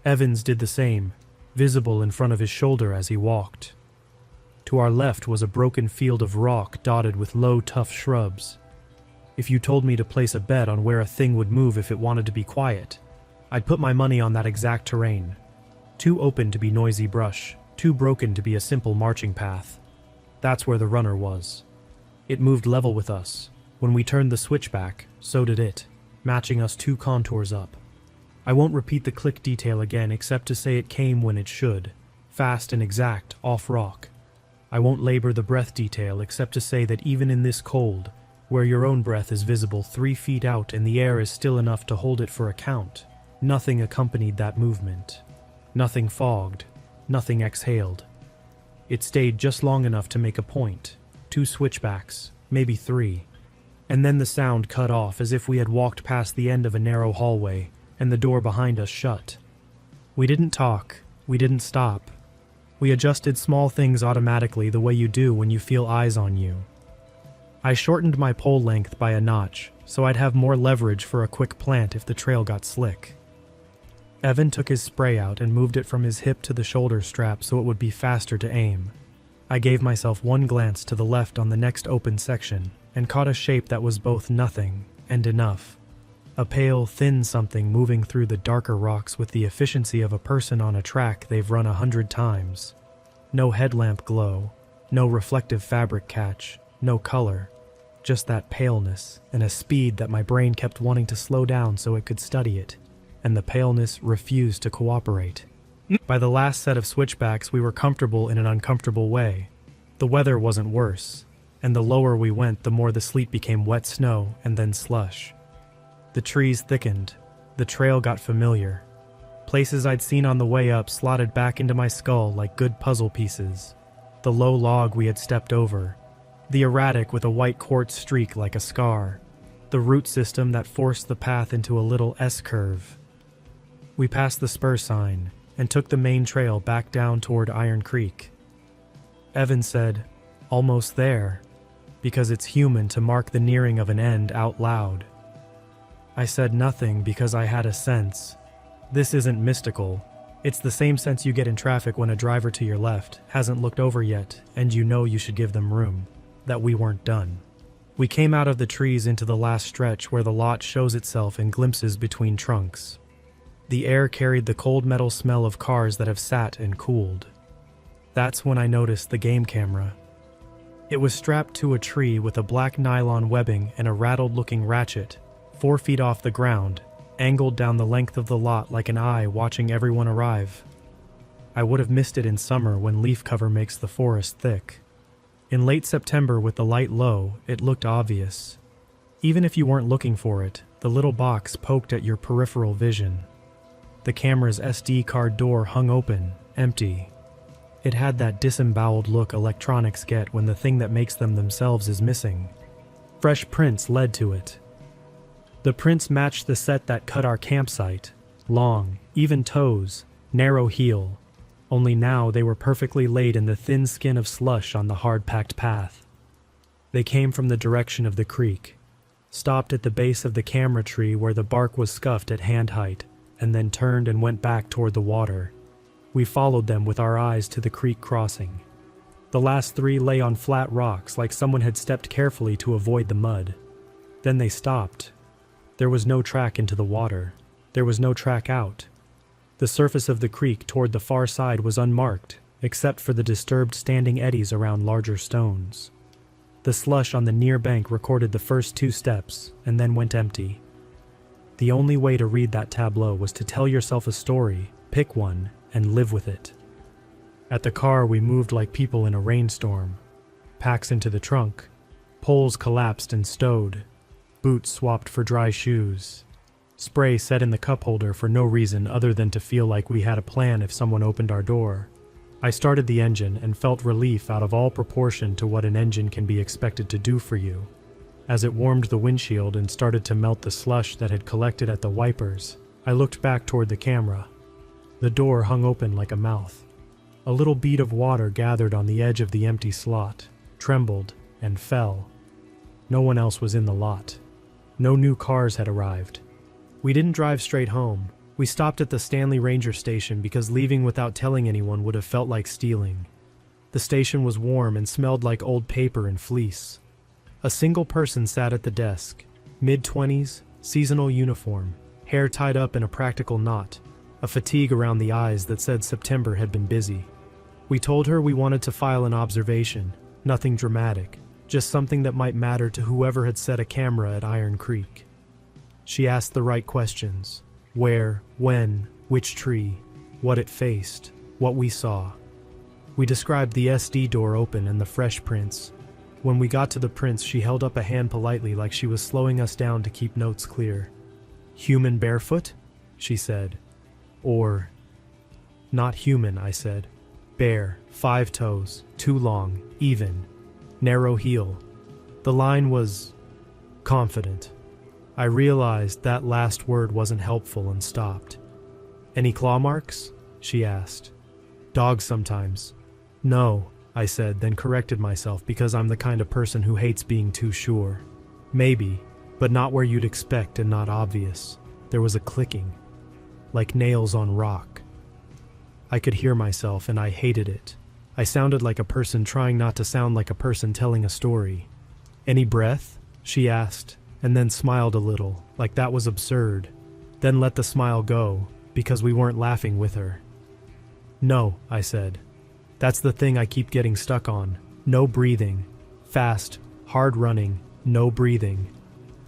Evans did the same, visible in front of his shoulder as he walked. To our left was a broken field of rock dotted with low, tough shrubs. If you told me to place a bet on where a thing would move if it wanted to be quiet, I'd put my money on that exact terrain. Too open to be noisy brush, too broken to be a simple marching path. That's where the runner was. It moved level with us. When we turned the switchback, so did it, matching us 2 contours up. I won't repeat the click detail again except to say it came when it should, fast and exact, off rock. I won't labor the breath detail except to say that even in this cold, where your own breath is visible 3 feet out and the air is still enough to hold it for a count, nothing accompanied that movement. Nothing fogged, nothing exhaled. It stayed just long enough to make a point, 2 switchbacks, maybe 3. And then the sound cut off as if we had walked past the end of a narrow hallway and the door behind us shut. We didn't talk, we didn't stop. We adjusted small things automatically the way you do when you feel eyes on you. I shortened my pole length by a notch so I'd have more leverage for a quick plant if the trail got slick. Evan took his spray out and moved it from his hip to the shoulder strap so it would be faster to aim. I gave myself one glance to the left on the next open section and caught a shape that was both nothing and enough. A pale, thin something moving through the darker rocks with the efficiency of a person on a track they've run 100 times. No headlamp glow, no reflective fabric catch, no color. Just that paleness and a speed that my brain kept wanting to slow down so it could study it, and the paleness refused to cooperate. By the last set of switchbacks, we were comfortable in an uncomfortable way. The weather wasn't worse, and the lower we went, the more the sleet became wet snow and then slush. The trees thickened, the trail got familiar. Places I'd seen on the way up slotted back into my skull like good puzzle pieces. The low log we had stepped over, the erratic with a white quartz streak like a scar, the root system that forced the path into a little S-curve. We passed the spur sign and took the main trail back down toward Iron Creek. Evan said, "Almost there," because it's human to mark the nearing of an end out loud. I said nothing because I had a sense. This isn't mystical. It's the same sense you get in traffic when a driver to your left hasn't looked over yet and you know you should give them room, that we weren't done. We came out of the trees into the last stretch where the lot shows itself in glimpses between trunks. The air carried the cold metal smell of cars that have sat and cooled. That's when I noticed the game camera. It was strapped to a tree with a black nylon webbing and a rattled-looking ratchet, 4 feet off the ground, angled down the length of the lot like an eye watching everyone arrive. I would have missed it in summer when leaf cover makes the forest thick. In late September with the light low, it looked obvious. Even if you weren't looking for it, the little box poked at your peripheral vision. The camera's SD card door hung open, empty. It had that disemboweled look electronics get when the thing that makes them themselves is missing. Fresh prints led to it. The prints matched the set that cut our campsite. Long, even toes, narrow heel. Only now they were perfectly laid in the thin skin of slush on the hard-packed path. They came from the direction of the creek, stopped at the base of the camera tree where the bark was scuffed at hand height, and then turned and went back toward the water. We followed them with our eyes to the creek crossing. The last 3 lay on flat rocks like someone had stepped carefully to avoid the mud. Then they stopped. There was no track into the water. There was no track out. The surface of the creek toward the far side was unmarked, except for the disturbed standing eddies around larger stones. The slush on the near bank recorded the first 2 steps, and then went empty. The only way to read that tableau was to tell yourself a story, pick one, and live with it. At the car, we moved like people in a rainstorm. Packs into the trunk. Poles collapsed and stowed. Boots swapped for dry shoes. Spray set in the cup holder for no reason other than to feel like we had a plan if someone opened our door. I started the engine and felt relief out of all proportion to what an engine can be expected to do for you. As it warmed the windshield and started to melt the slush that had collected at the wipers, I looked back toward the camera. The door hung open like a mouth. A little bead of water gathered on the edge of the empty slot, trembled, and fell. No one else was in the lot. No new cars had arrived. We didn't drive straight home. We stopped at the Stanley Ranger station because leaving without telling anyone would have felt like stealing. The station was warm and smelled like old paper and fleece. A single person sat at the desk, mid-20s, seasonal uniform, hair tied up in a practical knot, a fatigue around the eyes that said September had been busy. We told her we wanted to file an observation, nothing dramatic, just something that might matter to whoever had set a camera at Iron Creek. She asked the right questions. Where, when, which tree, what it faced, what we saw. We described the SD door open and the fresh prints. When we got to the prints, she held up a hand politely like she was slowing us down to keep notes clear. "Human barefoot?" she said. Or, "Not human," I said. "Bare, 5 toes, too long, even, narrow heel." The line was confident. I realized that last word wasn't helpful and stopped. "Any claw marks?" she asked. "Dogs sometimes." "No," I said, then corrected myself because I'm the kind of person who hates being too sure. "Maybe, but not where you'd expect and not obvious." There was a clicking, like nails on rock. I could hear myself and I hated it. I sounded like a person trying not to sound like a person telling a story. "Any breath?" she asked, and then smiled a little, like that was absurd, then let the smile go, because we weren't laughing with her. "No," I said. "That's the thing I keep getting stuck on. No breathing. Fast, hard running, no breathing."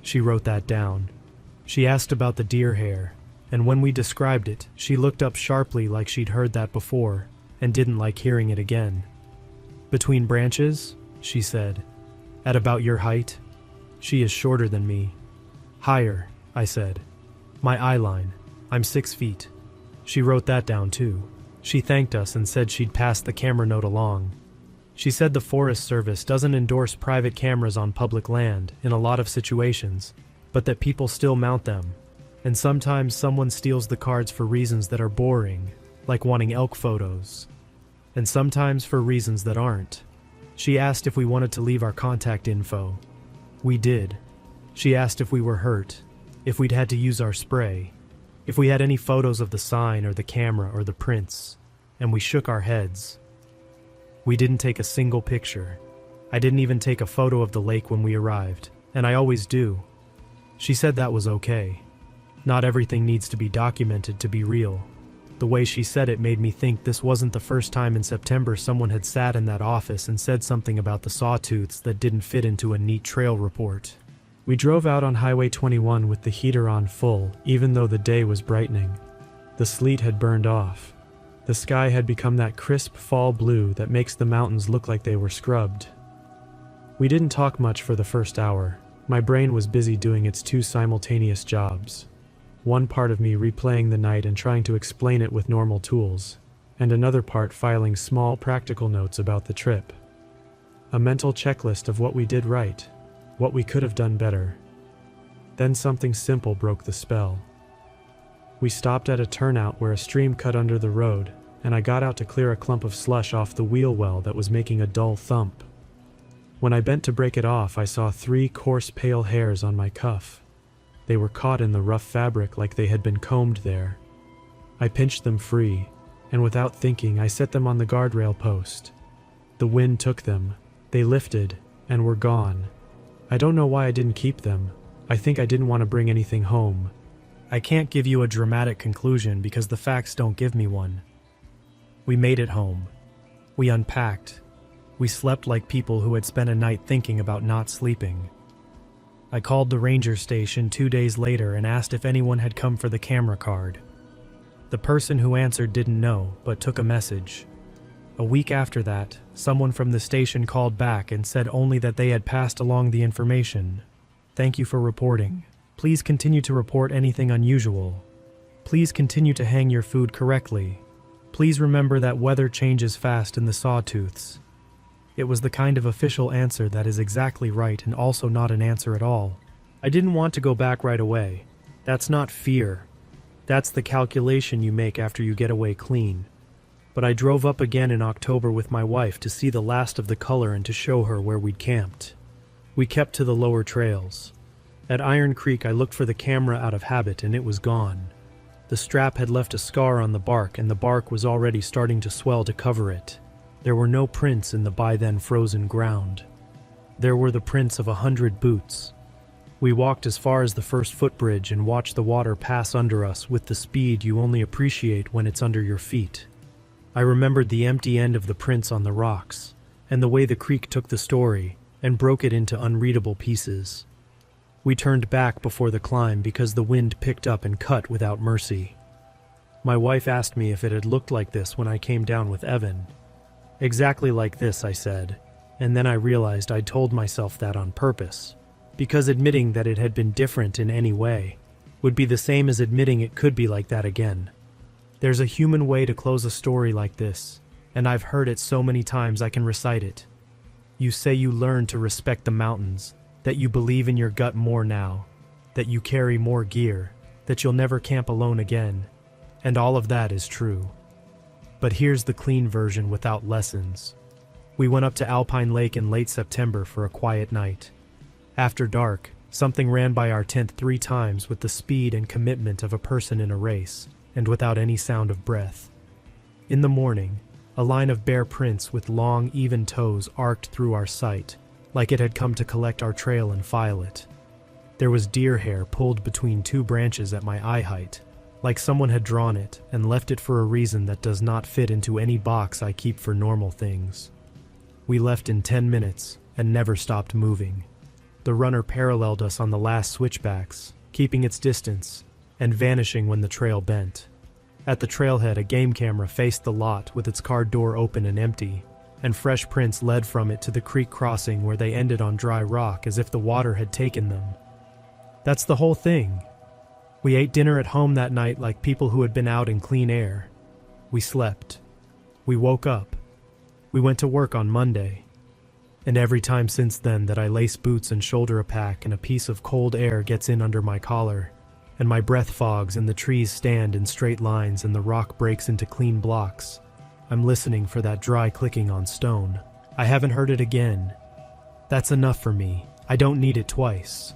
She wrote that down. She asked about the deer hair, and when we described it, she looked up sharply like she'd heard that before, and didn't like hearing it again. "Between branches?" she said. "At about your height?" She is shorter than me. "Higher," I said. "My eye line. I'm 6 feet." She wrote that down too. She thanked us and said she'd pass the camera note along. She said the Forest Service doesn't endorse private cameras on public land in a lot of situations, but that people still mount them, and sometimes someone steals the cards for reasons that are boring, like wanting elk photos, and sometimes for reasons that aren't. She asked if we wanted to leave our contact info. We did. She asked if we were hurt, if we'd had to use our spray, if we had any photos of the sign or the camera or the prints, and we shook our heads. We didn't take a single picture. I didn't even take a photo of the lake when we arrived, and I always do. She said that was okay. Not everything needs to be documented to be real. The way she said it made me think this wasn't the first time in September someone had sat in that office and said something about the sawtooths that didn't fit into a neat trail report. We drove out on Highway 21 with the heater on full, even though the day was brightening. The sleet had burned off. The sky had become that crisp fall blue that makes the mountains look like they were scrubbed. We didn't talk much for the first hour. My brain was busy doing its 2 simultaneous jobs. One part of me replaying the night and trying to explain it with normal tools, and another part filing small practical notes about the trip. A mental checklist of what we did right, what we could have done better. Then something simple broke the spell. We stopped at a turnout where a stream cut under the road, and I got out to clear a clump of slush off the wheel well that was making a dull thump. When I bent to break it off, I saw 3 coarse pale hairs on my cuff. They were caught in the rough fabric like they had been combed there. I pinched them free, and without thinking, I set them on the guardrail post. The wind took them. They lifted, and were gone. I don't know why I didn't keep them. I think I didn't want to bring anything home. I can't give you a dramatic conclusion because the facts don't give me one. We made it home. We unpacked. We slept like people who had spent a night thinking about not sleeping. I called the ranger station 2 days later and asked if anyone had come for the camera card. The person who answered didn't know, but took a message. A week after that, someone from the station called back and said only that they had passed along the information. "Thank you for reporting. Please continue to report anything unusual. Please continue to hang your food correctly. Please remember that weather changes fast in the sawtooths." It was the kind of official answer that is exactly right and also not an answer at all. I didn't want to go back right away. That's not fear. That's the calculation you make after you get away clean. But I drove up again in October with my wife to see the last of the color and to show her where we'd camped. We kept to the lower trails. At Iron Creek, I looked for the camera out of habit and it was gone. The strap had left a scar on the bark and the bark was already starting to swell to cover it. There were no prints in the by then frozen ground. There were the prints of 100 boots. We walked as far as the first footbridge and watched the water pass under us with the speed you only appreciate when it's under your feet. I remembered the empty end of the prints on the rocks, and the way the creek took the story and broke it into unreadable pieces. We turned back before the climb because the wind picked up and cut without mercy. My wife asked me if it had looked like this when I came down with Evan. Exactly like this, I said, and then I realized I'd told myself that on purpose, because admitting that it had been different in any way would be the same as admitting it could be like that again. There's a human way to close a story like this, and I've heard it so many times I can recite it. You say you learn to respect the mountains, that you believe in your gut more now, that you carry more gear, that you'll never camp alone again, and all of that is true. But here's the clean version without lessons. We went up to Alpine Lake in late September for a quiet night. After dark, something ran by our tent 3 times with the speed and commitment of a person in a race, and without any sound of breath. In the morning, a line of bare prints with long, even toes arced through our sight, like it had come to collect our trail and file it. There was deer hair pulled between 2 branches at my eye height, like someone had drawn it and left it for a reason that does not fit into any box I keep for normal things. We left in 10 minutes and never stopped moving. The runner paralleled us on the last switchbacks, keeping its distance and vanishing when the trail bent. At the trailhead, a game camera faced the lot with its car door open and empty, and fresh prints led from it to the creek crossing where they ended on dry rock as if the water had taken them. That's the whole thing. We ate dinner at home that night like people who had been out in clean air. We slept. We woke up. We went to work on Monday. And every time since then that I lace boots and shoulder a pack and a piece of cold air gets in under my collar, and my breath fogs and the trees stand in straight lines and the rock breaks into clean blocks, I'm listening for that dry clicking on stone. I haven't heard it again. That's enough for me. I don't need it twice.